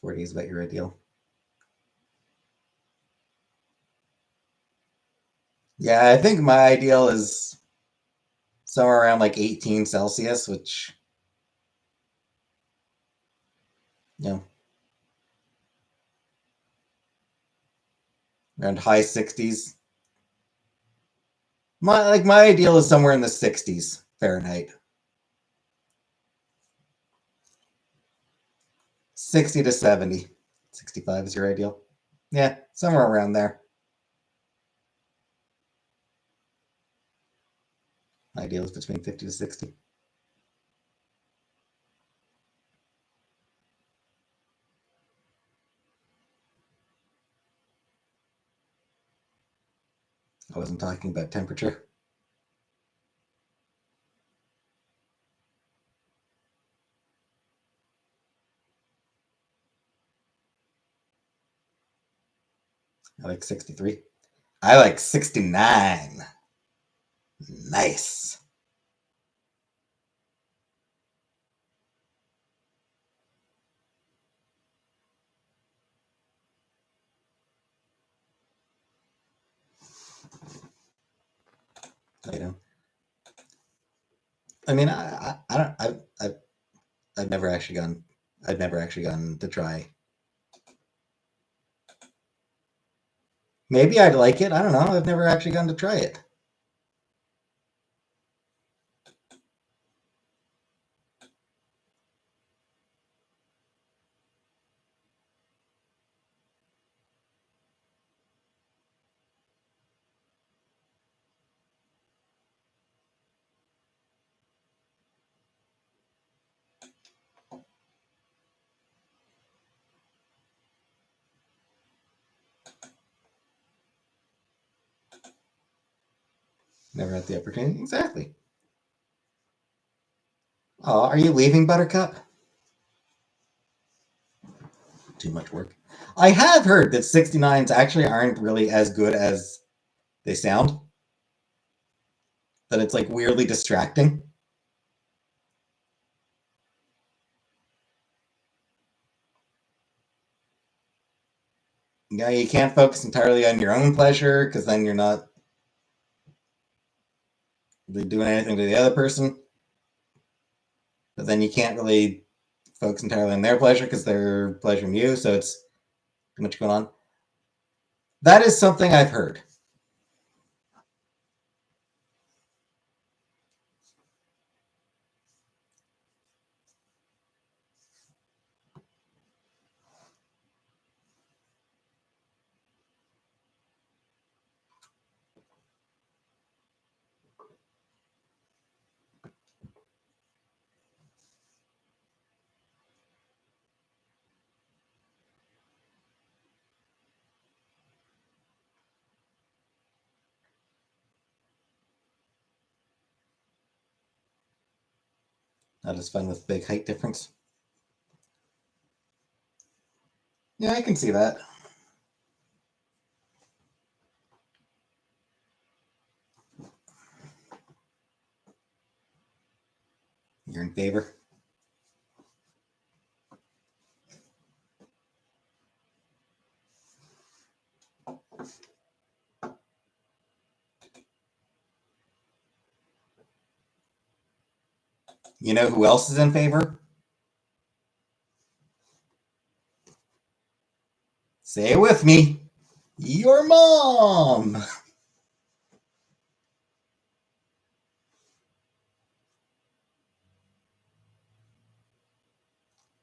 40 is about your ideal. Yeah, I think my ideal is somewhere around like 18 Celsius, which, you know, around high 60s. My ideal is somewhere in the 60s Fahrenheit. 60 to 70. 65 is your ideal. Yeah, somewhere around there. Ideal is between 50 to 60. I wasn't talking about temperature. I like 63. I like 69. Nice. I know. I mean, I don't. I've never actually gone. I've never actually gone to try. Maybe I'd like it. I don't know. I've never actually gone to try it. Never had the opportunity. Exactly. Oh, are you leaving, Buttercup? Too much work. I have heard that 69s actually aren't really as good as they sound. That it's like weirdly distracting. Yeah, you can't focus entirely on your own pleasure because then you're not really doing anything to the other person. But then you can't really focus entirely on their pleasure because they're pleasuring you. So it's too much going on. That is something I've heard. Not as fun with big height difference. Yeah, I can see that. You're in favor. You know who else is in favor? Say it with me. Your mom.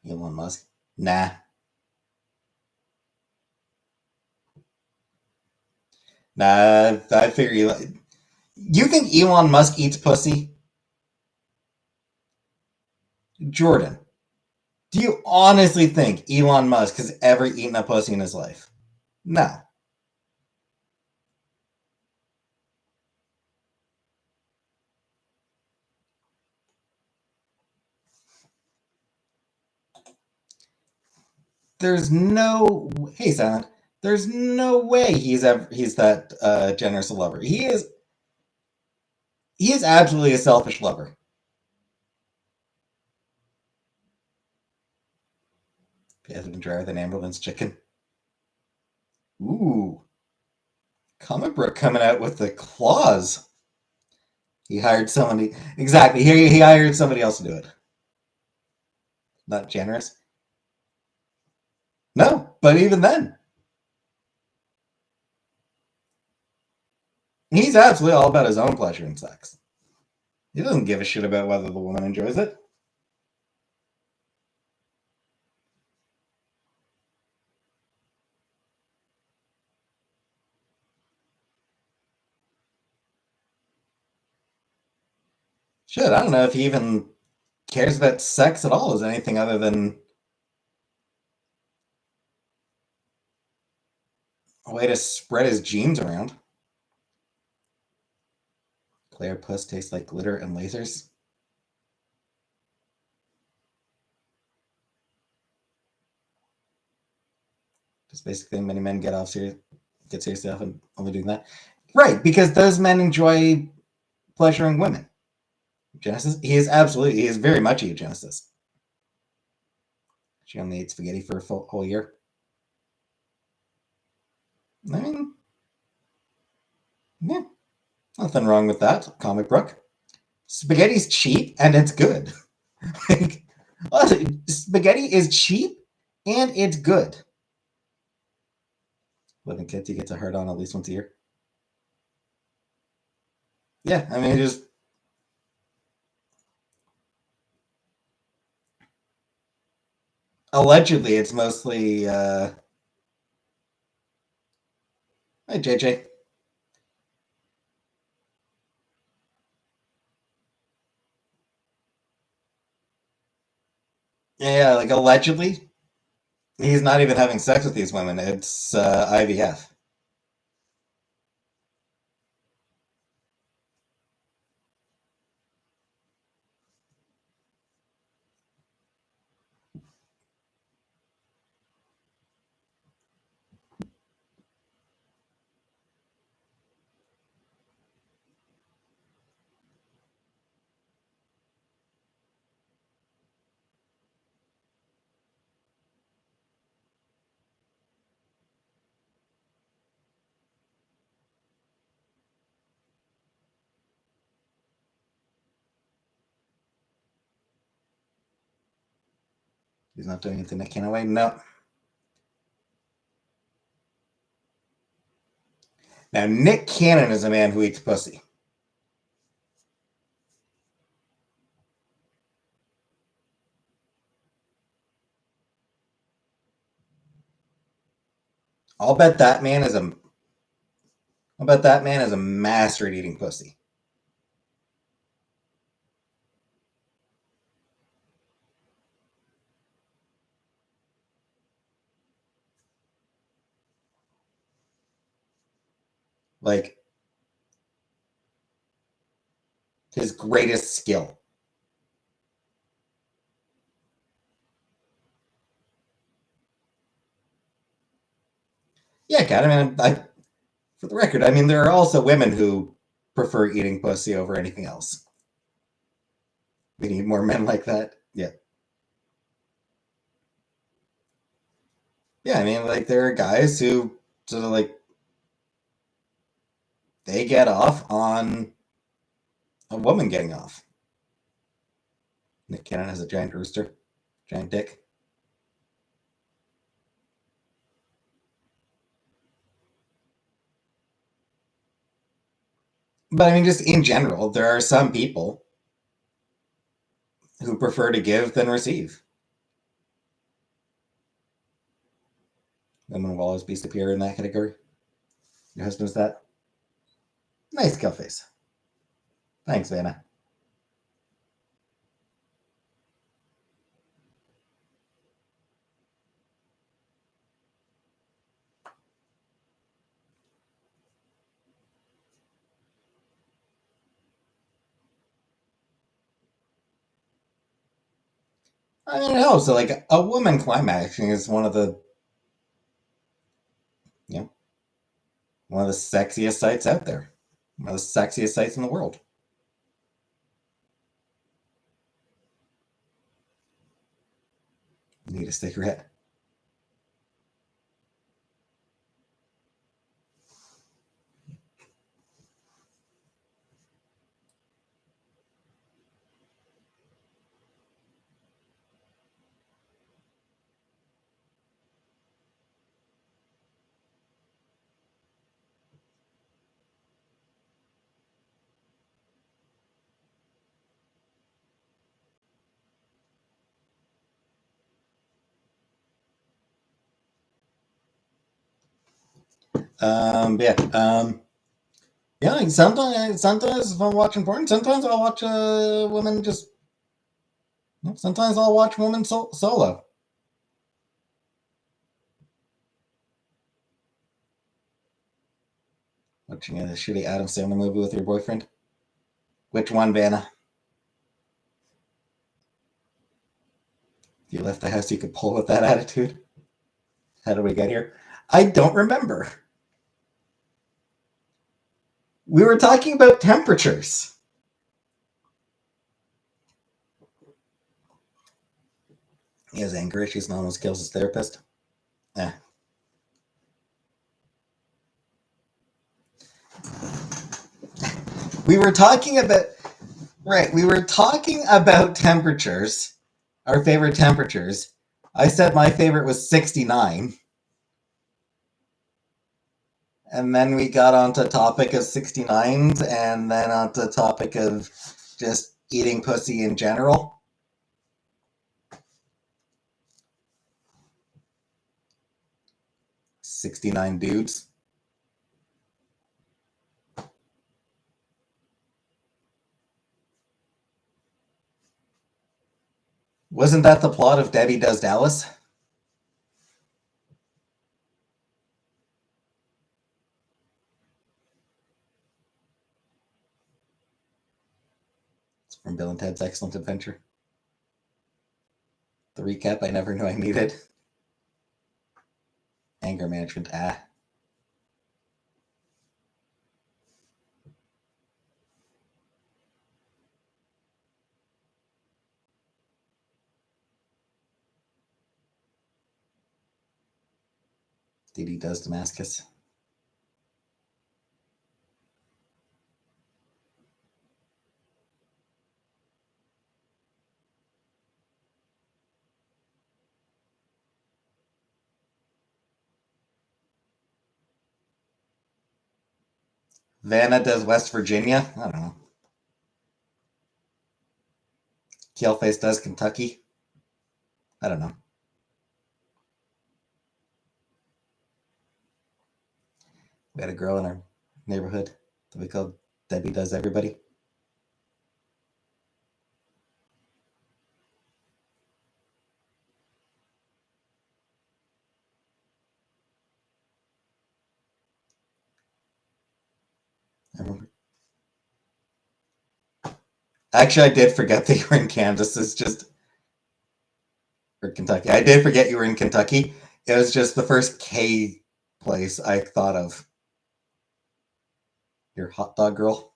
Elon Musk. Nah. Nah, I figure you think Elon Musk eats pussy? Jordan, do you honestly think Elon Musk has ever eaten a pussy in his life? No. There's no hey Silent. There's no way he's that generous a lover. He is absolutely a selfish lover. He hasn't been drier than ambulance chicken. Ooh, Comic Book coming out with the claws. He hired somebody exactly. He hired somebody else to do it. Not generous. No, but even then, he's absolutely all about his own pleasure in sex. He doesn't give a shit about whether the woman enjoys it. Shit, I don't know if he even cares about sex at all as anything other than a way to spread his genes around. Claire puss tastes like glitter and lasers. Just basically many men get seriously off and only doing that. Right, because those men enjoy pleasuring women. Genesis, he is very much a eugenicist. She only ate spaghetti for a whole year. I mean, yeah, nothing wrong with that. Comic book. Spaghetti's cheap and it's good. Like, spaghetti is cheap and it's good. Living Kitty gets a hard on at least once a year. Yeah, I mean, just allegedly, it's mostly. Hey, JJ. Yeah, like allegedly, he's not even having sex with these women. It's IVF. He's not doing anything that can't away. No. Now, Nick Cannon is a man who eats pussy. I'll bet that man is a. I'll bet that man is a master at eating pussy. Like his greatest skill. Yeah, Kat. I mean, for the record, I mean there are also women who prefer eating pussy over anything else. We need more men like that. Yeah. Yeah, I mean, like there are guys who sort of like they get off on a woman getting off. Nick Cannon has a giant rooster, giant dick. But I mean, just in general, there are some people who prefer to give than receive. Women will always be superior in that category. Your husband's that? Nice kill face. Thanks, Vanna. I don't know. So, like, a woman climaxing is one of the, you know, one of the sexiest sights out there. One of the sexiest sights in the world. Need a cigarette. Yeah. Yeah, like sometimes if I'm watching porn, sometimes I'll watch a woman just. Sometimes I'll watch women solo. Watching a shitty Adam Sandler movie with your boyfriend. Which one, Vanna? If you left the house, you could pull with that attitude. How did we get here? I don't remember. We were talking about temperatures. He has anger issues and almost kills his therapist. Yeah. We were talking about we were talking about temperatures, our favorite temperatures. I said my favorite was 69. And then we got onto topic of 69s and then onto topic of just eating pussy in general. 69 dudes. Wasn't that the plot of Debbie Does Dallas? It's from Bill and Ted's Excellent Adventure. The recap I never knew I needed. Anger management. Didi Does Damascus. Vanna Does West Virginia. I don't know. Keelface Does Kentucky. I don't know. We had a girl in our neighborhood that we called Debbie Does Everybody. I remember. Actually, I did forget that you were in Kansas. It's just or Kentucky. I did forget you were in Kentucky. It was just the first K place I thought of. Your hot dog girl,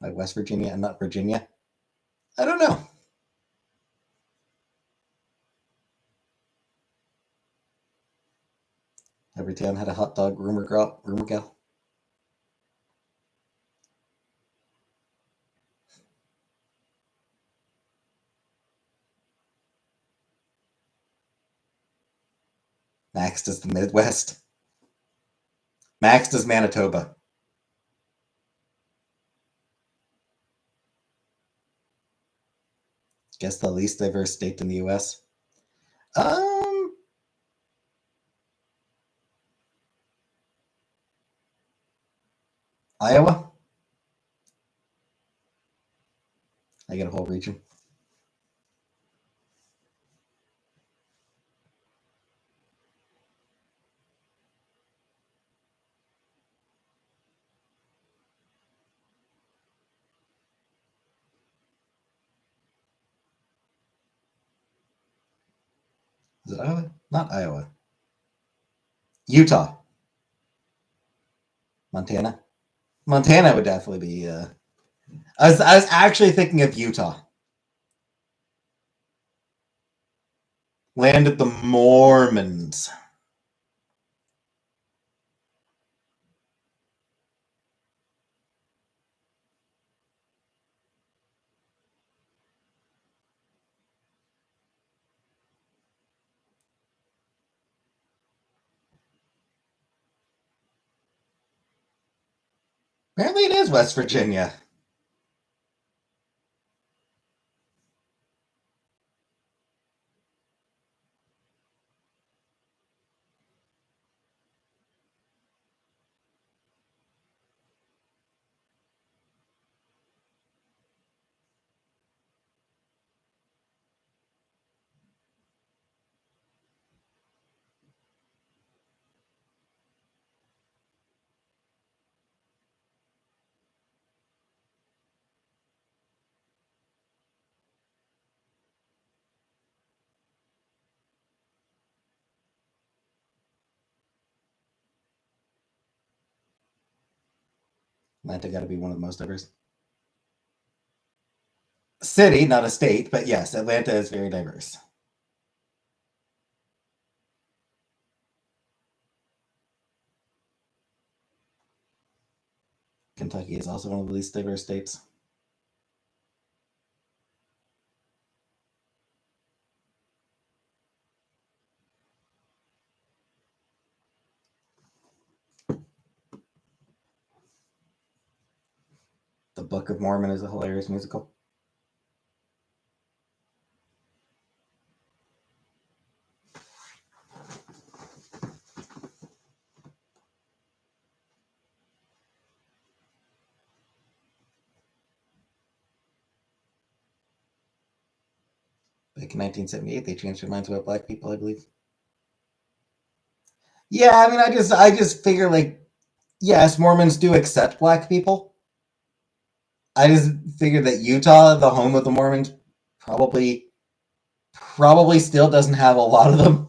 like West Virginia and not Virginia. I don't know. Every town had a hot dog rumor girl. Rumor gal. Max does the Midwest. Max does Manitoba. Guess the least diverse state in the U.S. Iowa. I get a whole region. Is it Iowa? Not Iowa. Utah. Montana. Montana would definitely be. I was actually thinking of Utah. Land of the Mormons. Apparently, it is West Virginia. Atlanta got to be one of the most diverse. City, not a state, but yes, Atlanta is very diverse. Kentucky is also one of the least diverse states. The Book of Mormon is a hilarious musical. Back in 1978, they changed their minds about black people, I believe. Yeah, I mean, I just figure like, yes, Mormons do accept black people. I just figure that Utah, the home of the Mormons, probably still doesn't have a lot of them.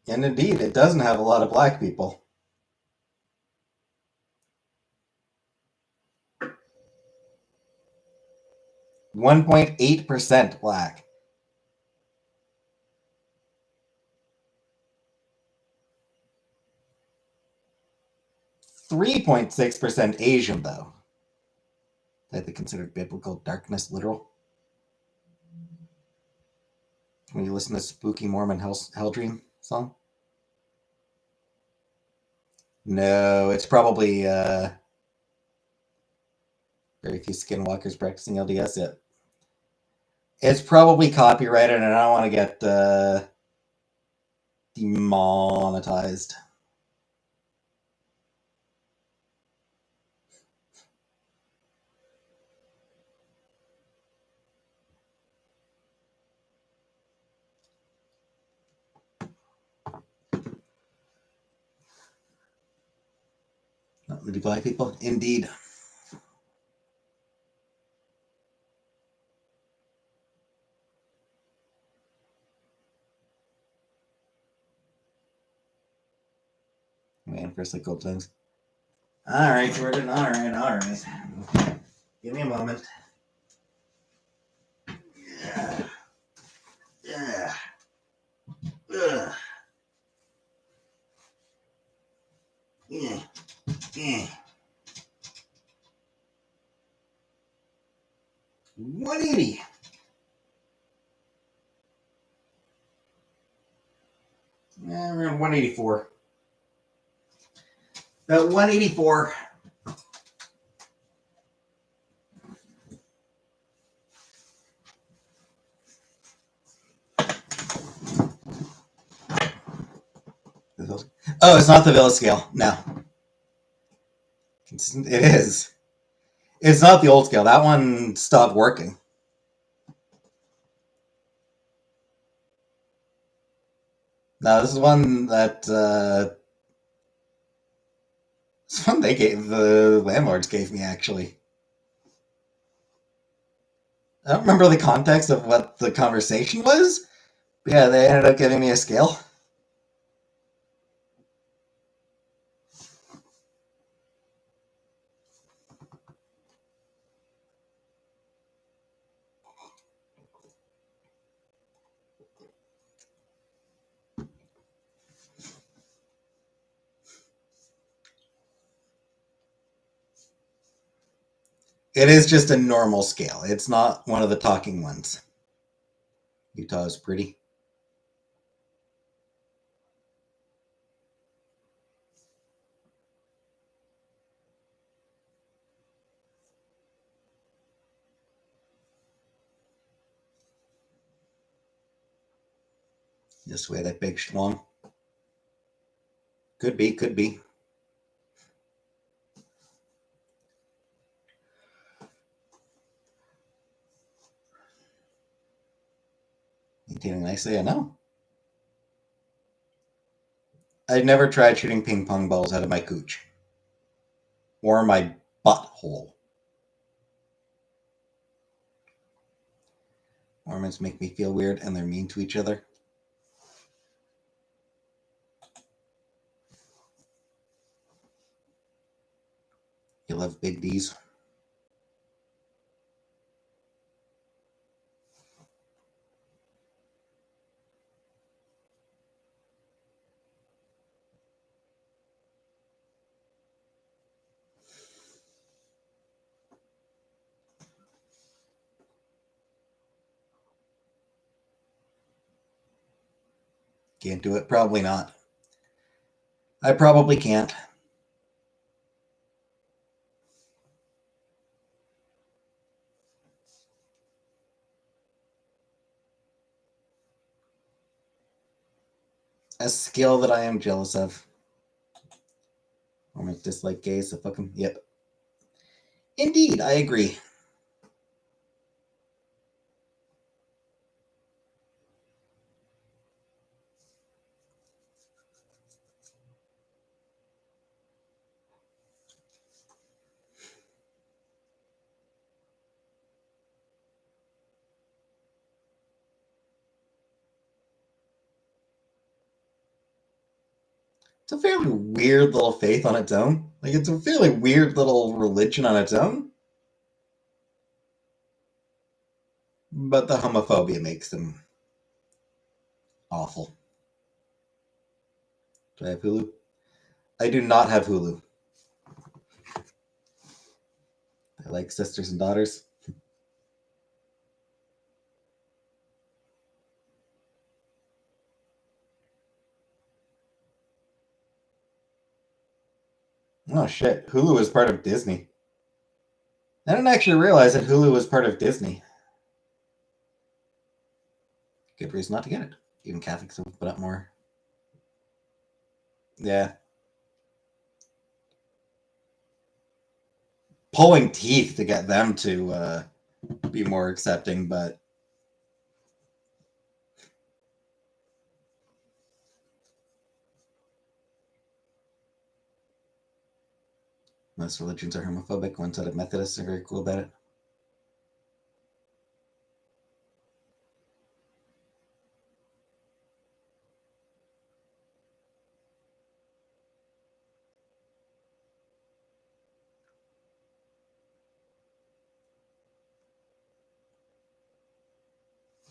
And indeed, it doesn't have a lot of black people. 1.8% black. 3.6% Asian, though. That they consider biblical darkness literal. When you listen to Spooky Mormon Hell Dream song? No, it's probably very few skinwalkers practicing LDS yet. It's probably copyrighted, and I don't want to get demonetized. Not really black people, indeed. Man, first like gold things. All right, Jordan. All right. Give me a moment. Yeah. Yeah. Ugh. Yeah. Yeah. 180. Yeah, we're on 184. About 184. Oh, it's not the Villa scale. No. It is. It's not the old scale. That one stopped working. No, this is one that this one the landlords gave me actually. I don't remember the context of what the conversation was. But yeah, they ended up giving me a scale. It is just a normal scale. It's not one of the talking ones. Utah is pretty. Just way that big schlong. Could be, could be. Maintaining nicely, I know. I've never tried shooting ping pong balls out of my cooch. Or my butthole. Mormons make me feel weird and they're mean to each other. You love big D's. Can't do it? Probably not. I probably can't. A skill that I am jealous of. Mormons dislike gays, so fuck them. Yep. Indeed, I agree. It's a fairly weird little faith on its own. Like, it's a fairly weird little religion on its own. But the homophobia makes them awful. Do I have Hulu? I do not have Hulu. I like Sisters and Daughters. Oh shit, Hulu is part of Disney. I didn't actually realize that Hulu was part of Disney. Good reason not to get it. Even Catholics have put up more. Yeah. Pulling teeth to get them to be more accepting, but most religions are homophobic. One side of Methodists are very cool about it.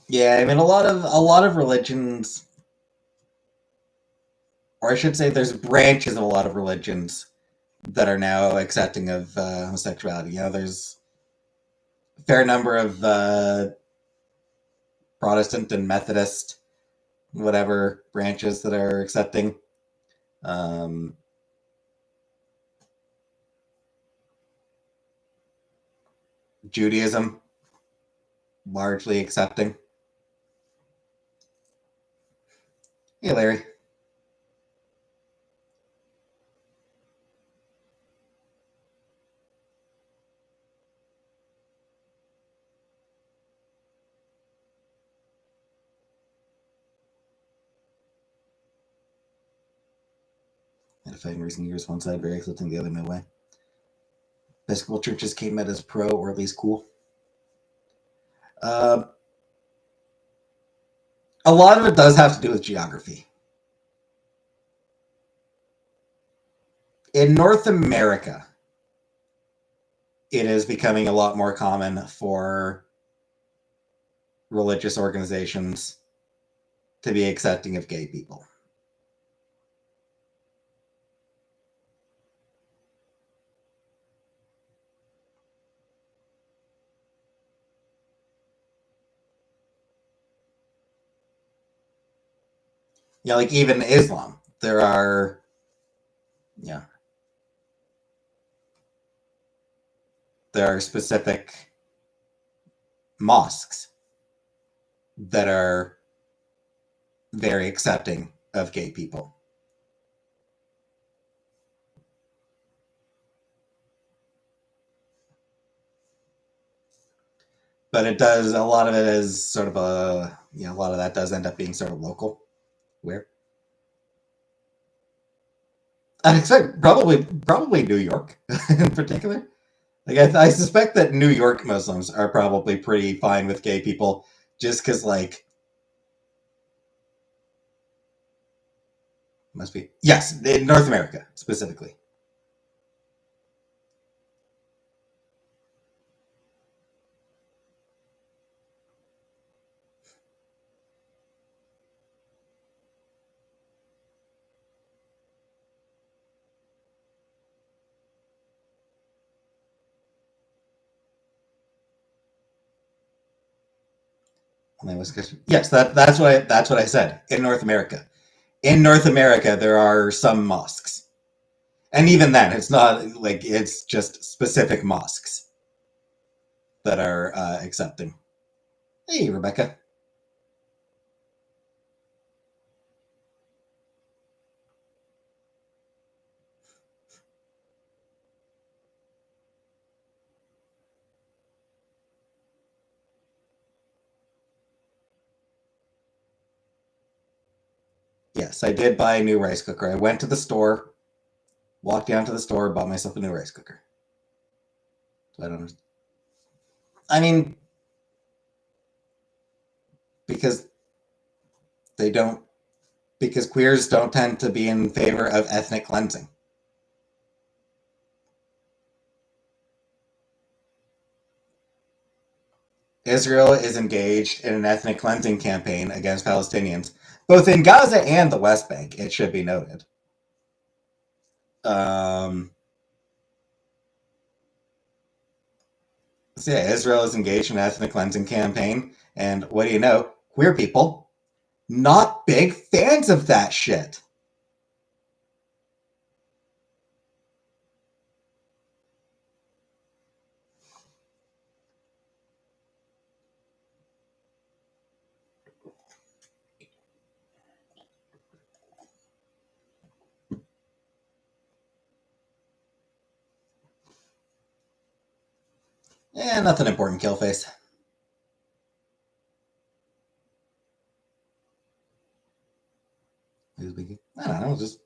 Yeah, I mean a lot of religions, or I should say, there's branches of a lot of religions that are now accepting of homosexuality. You know, there's a fair number of Protestant and Methodist, whatever branches that are accepting. Um, Judaism, largely accepting. Hey, Larry. And if I'm recent years, one side very accepting, the other no way. Episcopal churches came out as pro, or at least cool. Uh, a lot of it does have to do with geography. In North America, it is becoming a lot more common for religious organizations to be accepting of gay people. Yeah, like even Islam, there are, yeah, there are specific mosques that are very accepting of gay people. But it does, a lot of it is sort of a, you know, a lot of that does end up being sort of local. Where? I'd expect probably New York in particular. Like I suspect that New York Muslims are probably pretty fine with gay people, just because like must be, yes, in North America specifically. Yes, that's what I said. In North America, there are some mosques, and even then, it's not like it's just specific mosques that are accepting. Hey, Rebecca. Yes, I did buy a new rice cooker. I went to the store, walked down to the store, bought myself a new rice cooker. So I don't. I mean, because they don't. Because queers don't tend to be in favor of ethnic cleansing. Israel is engaged in an ethnic cleansing campaign against Palestinians, both in Gaza and the West Bank. It should be noted. Um, so yeah, Israel is engaged in an ethnic cleansing campaign, and what do you know? Queer people not big fans of that shit. Yeah, nothing important, Killface. I don't know, just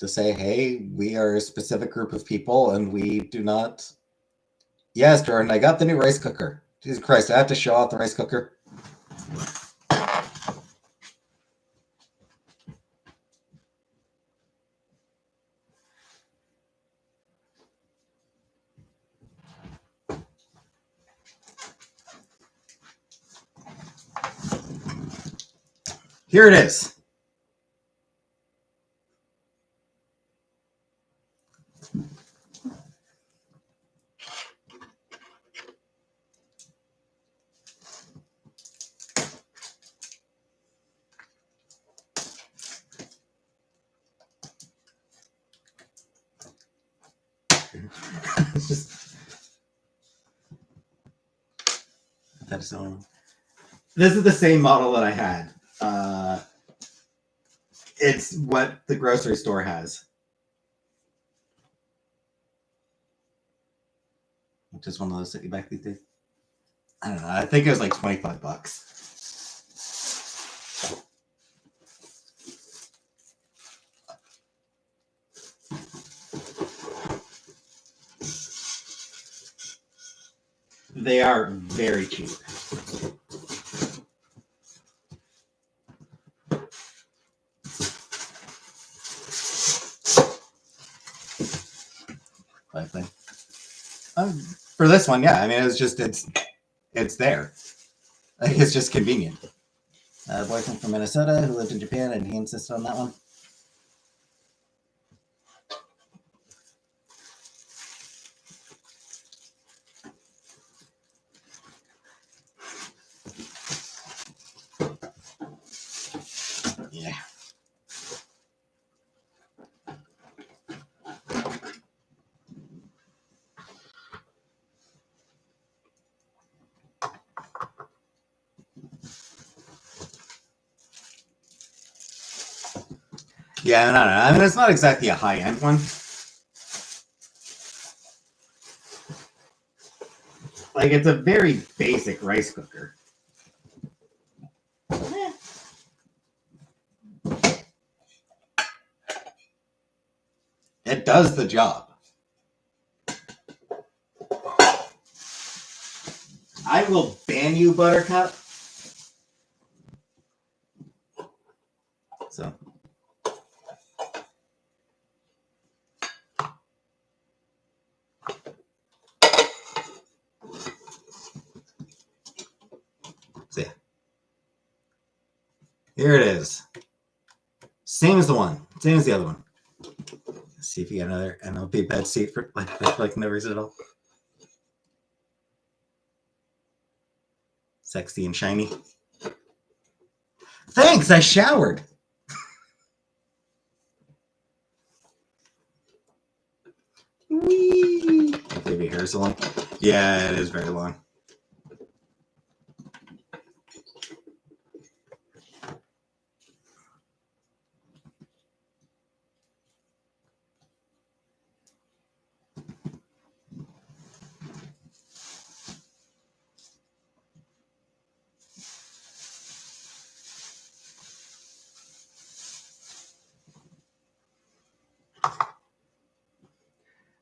to say, hey, we are a specific group of people and we do not. Yes, Jordan, I got the new rice cooker. Jesus Christ, I have to show off the rice cooker. Here it is. It's just that's this is the same model that I had. It's what the grocery store has, which is one of those sitting back these days. I don't know. I think it was like $25. They are very cheap. I think. For this one, yeah. I mean, it's there. It's just convenient. A boyfriend from Minnesota who lived in Japan, and he insisted on that one. Yeah. Yeah, no. I mean, it's not exactly a high-end one. Like, it's a very basic rice cooker. It does the job. I will ban you, Buttercup. So. See. Here it is. Same as the one. Same as the other one. Let's see if you get another NLP bed seat for like no reason at all. Sexy and shiny. Thanks, I showered. Whee! Maybe hair's so long. Yeah, it is very long.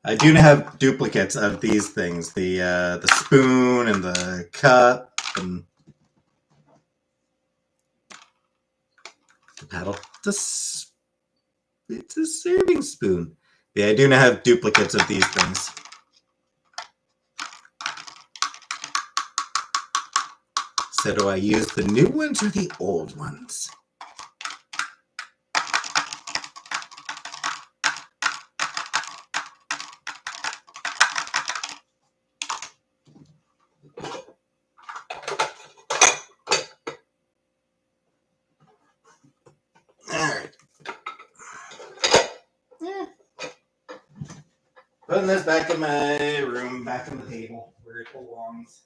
I do have duplicates of these things: the spoon and the cup and the paddle. It's a serving spoon. Yeah, I do have duplicates of these things. So do I use the new ones or the old ones? Alright. Yeah. Putting this back in my room, back on the table, where it belongs.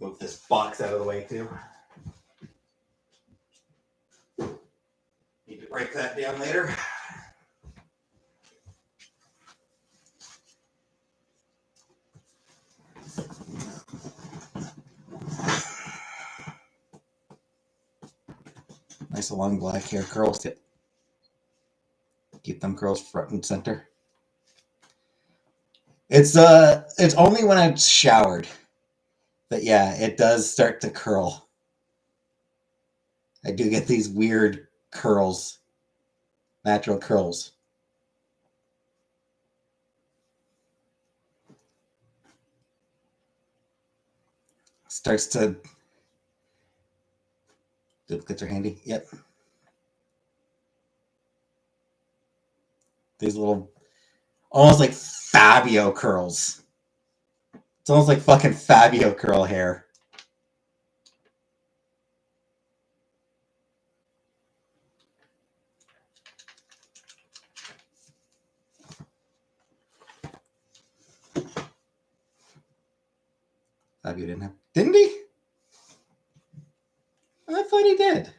Move this box out of the way too. Need to break that down later. Nice long black hair curls. Keep them curls front and center. It's only when I've showered that, yeah, it does start to curl. I do get these weird curls, natural curls. Starts to. Duplicates are handy. Yep. These little, almost like Fabio curls. It's almost like fucking Fabio curl hair. Fabio didn't have. Didn't he? I thought he did.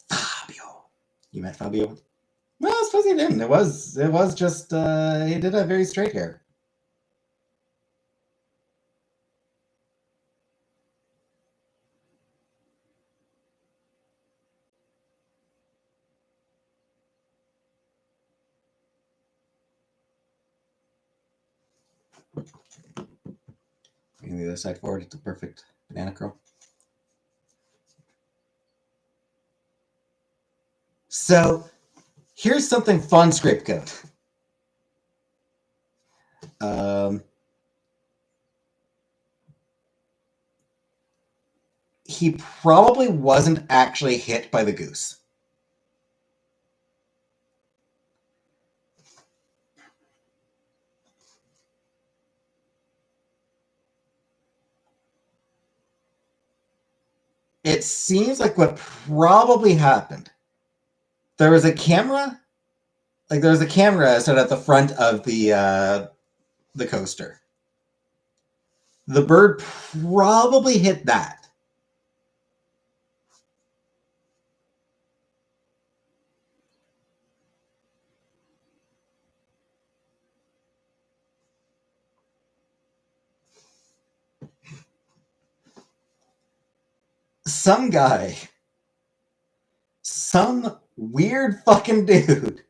Fabio. You met Fabio? Well, I suppose he didn't. It was just he did have very straight hair. Bring the other side forward. It's a perfect banana curl. So here's something fun, Scapegoat. he probably wasn't actually hit by the goose. It seems like what probably happened. There was a camera, set at the front of the coaster. The bird probably hit that. Some guy, some weird fucking dude,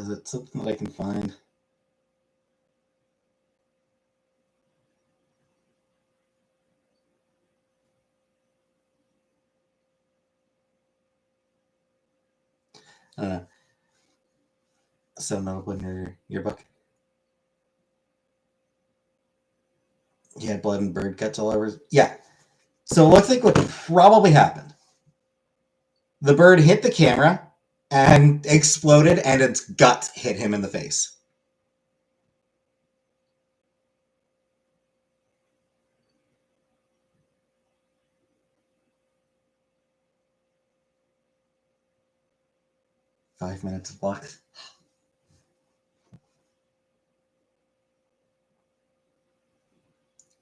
is it something that I can find? I don't know. So no, open your book. He had blood and bird guts all over. Yeah. So it looks like what probably happened. The bird hit the camera and exploded, and its guts hit him in the face. Five minutes of luck.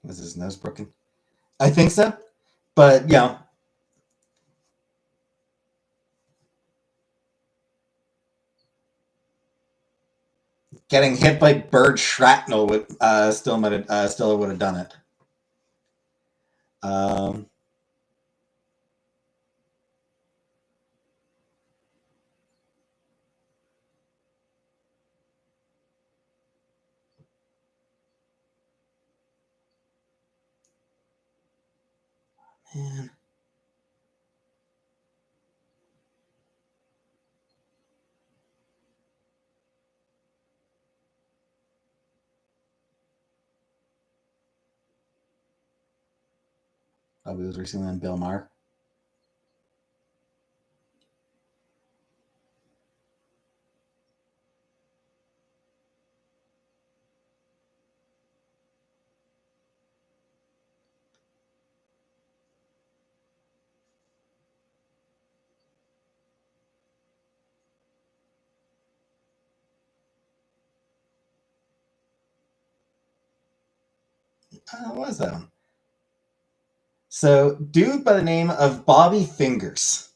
Was his nose broken? I think so. But, you know, getting hit by bird shrapnel would still would have done it. Man. Oh, we was recently on Bill Maher. What was that one? So, dude by the name of Bobby Fingers.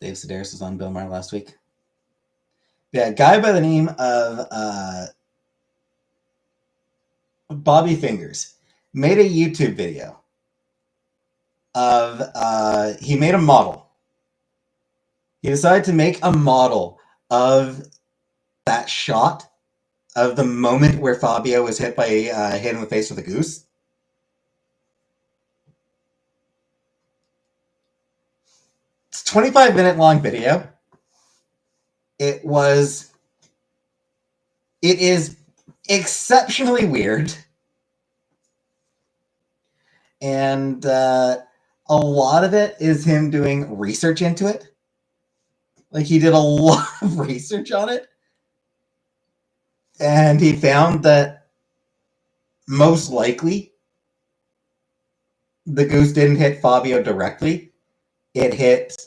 Dave Sedaris was on Bill Maher last week. Yeah, a guy by the name of Bobby Fingers made a YouTube video of he made a model. He decided to make a model of that shot of the moment where Fabio was hit in the face with a goose. It's a 25-minute long video. It is exceptionally weird. And a lot of it is him doing research into it. Like, he did a lot of research on it. And he found that most likely the goose didn't hit Fabio directly. It hit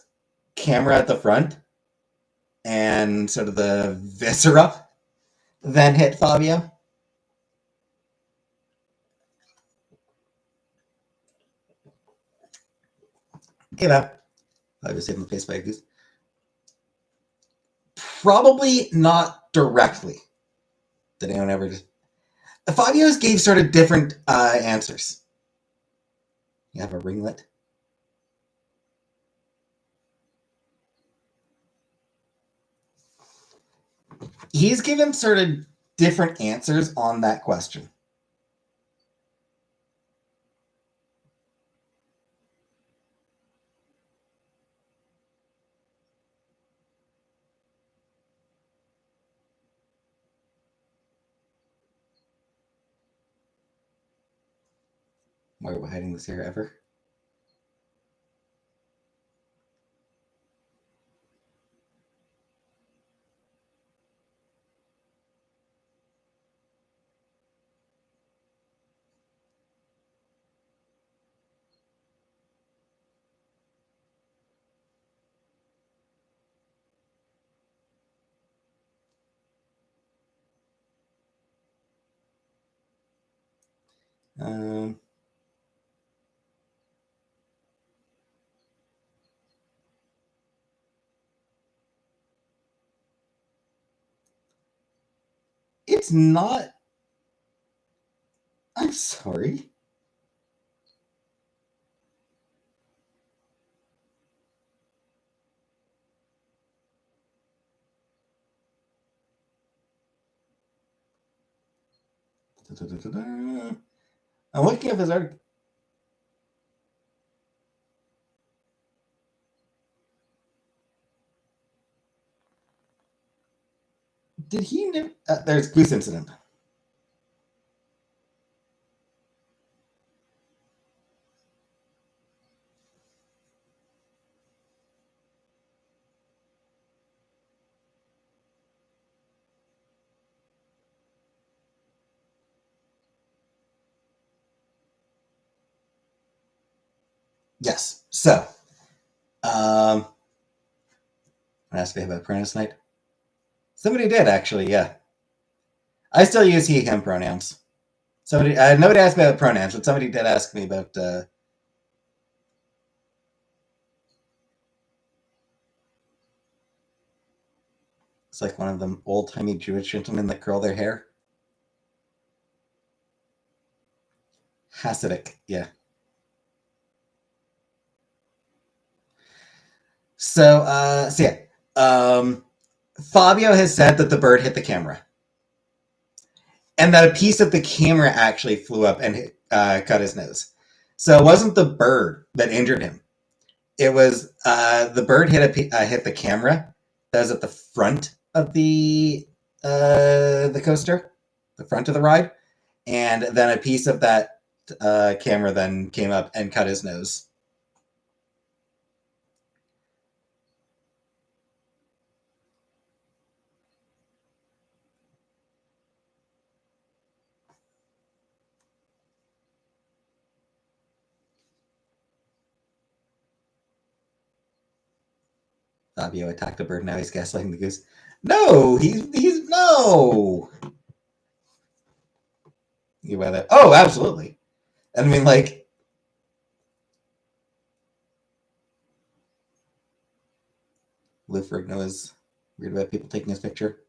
camera at the front and sort of the viscera, then hit Fabio. You know, I was hit in the face by a goose. Probably not directly. Did anyone ever? Fabio's gave sort of different answers. You have a ringlet. He's given sort of different answers on that question. Why are we hiding this here ever? It's not. I'm sorry. I'm looking at his article. Did he? There's Goose Incident. Yes. So, I asked me about pronouns tonight. Somebody did actually. Yeah. I still use he, him pronouns. Nobody asked me about pronouns, but somebody did ask me about. It's like one of them old timey Jewish gentlemen that curl their hair. Hasidic, yeah. So yeah. Fabio has said that the bird hit the camera. And that a piece of the camera actually flew up and cut his nose. So it wasn't the bird that injured him. It was the bird hit the camera that was at the front of the coaster, the front of the ride, and then a piece of that camera then came up and cut his nose. Fabio attacked the bird. Now he's gaslighting the goose. No, he's no. You wear that? Oh, absolutely. I mean, like, Lou Ferrigno is weird about people taking his picture.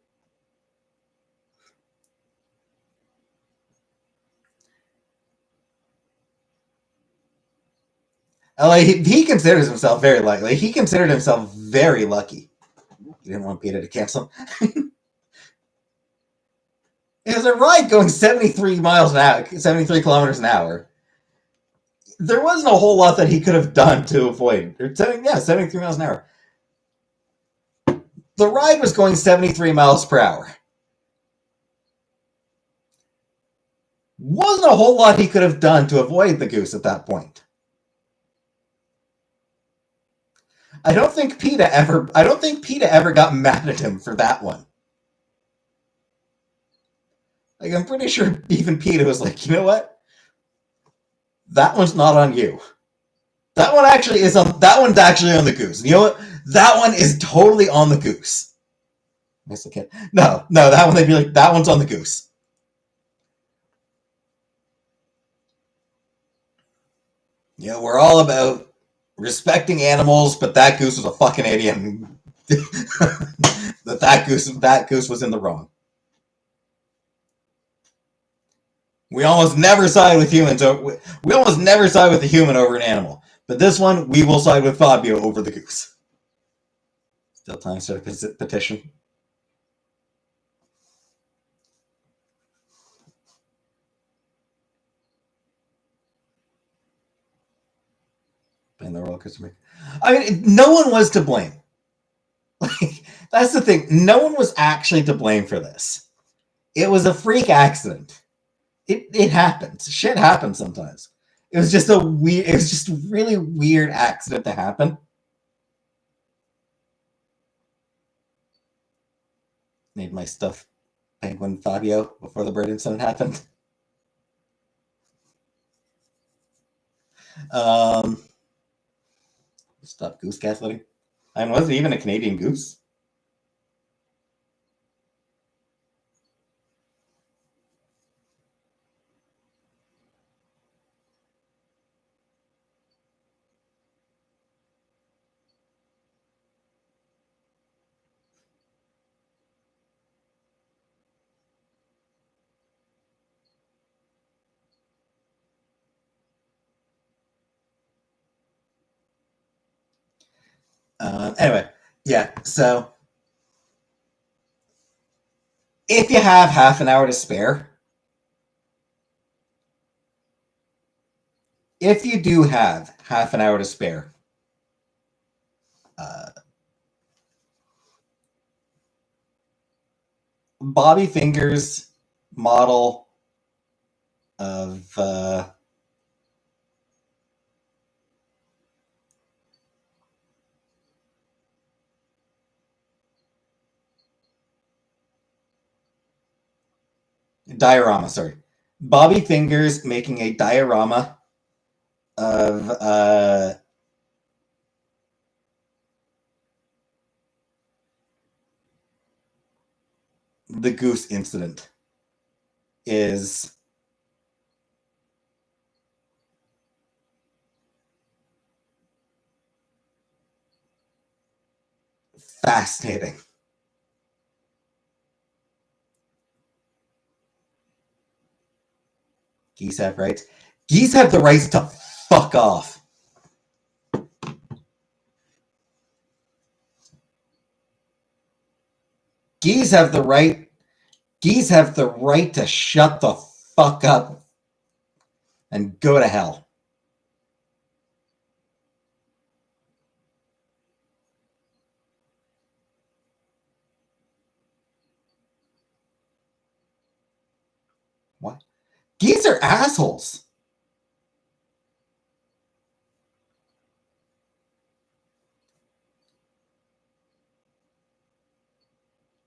Like, he considers himself very lucky. He considered himself very lucky. He didn't want Peter to cancel. It was a ride going 73 miles an hour, 73 kilometers an hour. There wasn't a whole lot that he could have done to avoid. 73 miles an hour. The ride was going 73 miles per hour. Wasn't a whole lot he could have done to avoid the goose at that point. I don't think PETA ever got mad at him for that one. Like, I'm pretty sure even PETA was like, you know what? That one's not on you. That one's actually on the goose. You know what? That one is totally on the goose. No, that one they'd be like, that one's on the goose. You know, we're all about respecting animals, but that goose was a fucking idiot and that goose was in the wrong. We almost never side with humans. We almost never side with the human over an animal. But this one, we will side with Fabio over the goose. Still time to start a petition. And the roller coaster. I mean, no one was to blame. Like, that's the thing. No one was actually to blame for this. It was a freak accident. It happens. Shit happens sometimes. It was just a really weird accident to happen. Made my stuffed penguin Fabio before the bird incident happened. Stop goose gaslighting. I mean, wasn't even a Canadian goose. Anyway, yeah. So if you have half an hour to spare, if you do have half an hour to spare, Bobby Fingers model of diorama. Sorry, Bobby Fingers making a diorama of the goose incident is fascinating. Geese have rights. Geese have the rights to fuck off. Geese have the right. Geese have the right to shut the fuck up and go to hell. What? Geese are assholes.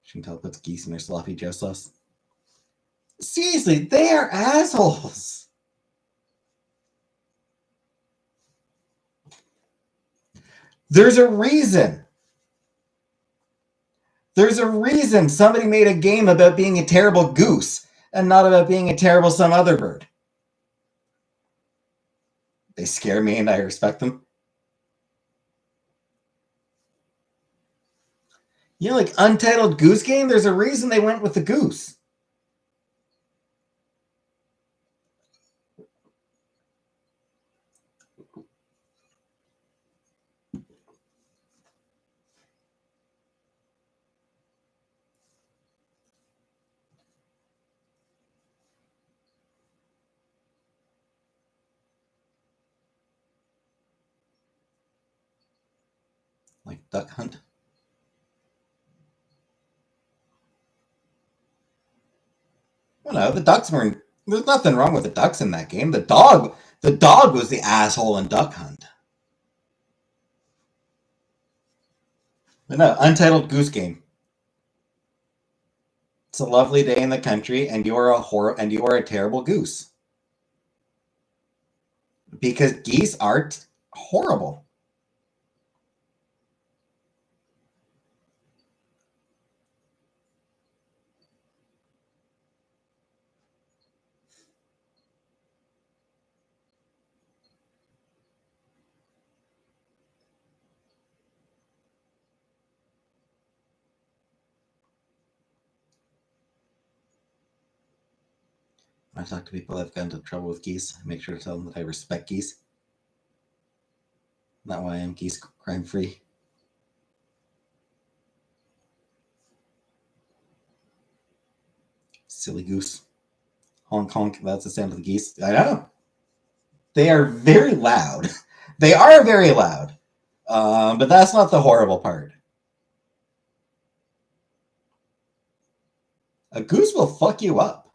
Chantel puts geese in their sloppy Joe sauce. Seriously, they are assholes. There's a reason. There's a reason somebody made a game about being a terrible goose and not about being a terrible some other bird. They scare me and I respect them. You know, like Untitled Goose Game, there's a reason they went with the goose. Like Duck Hunt. Well, no, the ducks weren't. There's nothing wrong with the ducks in that game. The dog was the asshole in Duck Hunt. But no, Untitled Goose Game. It's a lovely day in the country, and you are a terrible goose. Because geese are horrible. When I talk to people that have gotten into trouble with geese, I make sure to tell them that I respect geese. Not why I'm geese crime free. Silly goose. Honk honk, that's the sound of the geese. I know. They are very loud. They are very loud. But that's not the horrible part. A goose will fuck you up.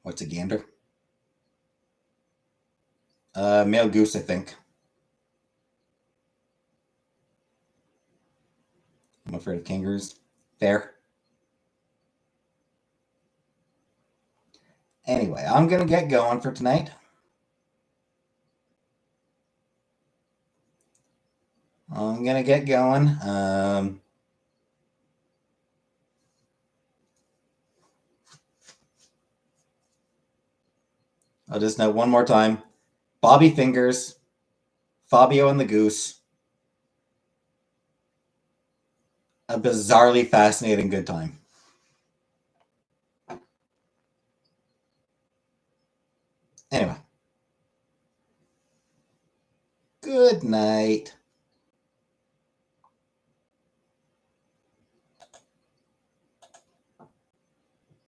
What's a gander? Male goose, I think. I'm afraid of kangaroos. Fair. Anyway, I'm gonna get going for tonight. I'm gonna get going. I'll just note one more time: Bobby Fingers, Fabio and the Goose. A bizarrely fascinating good time. Anyway, good night.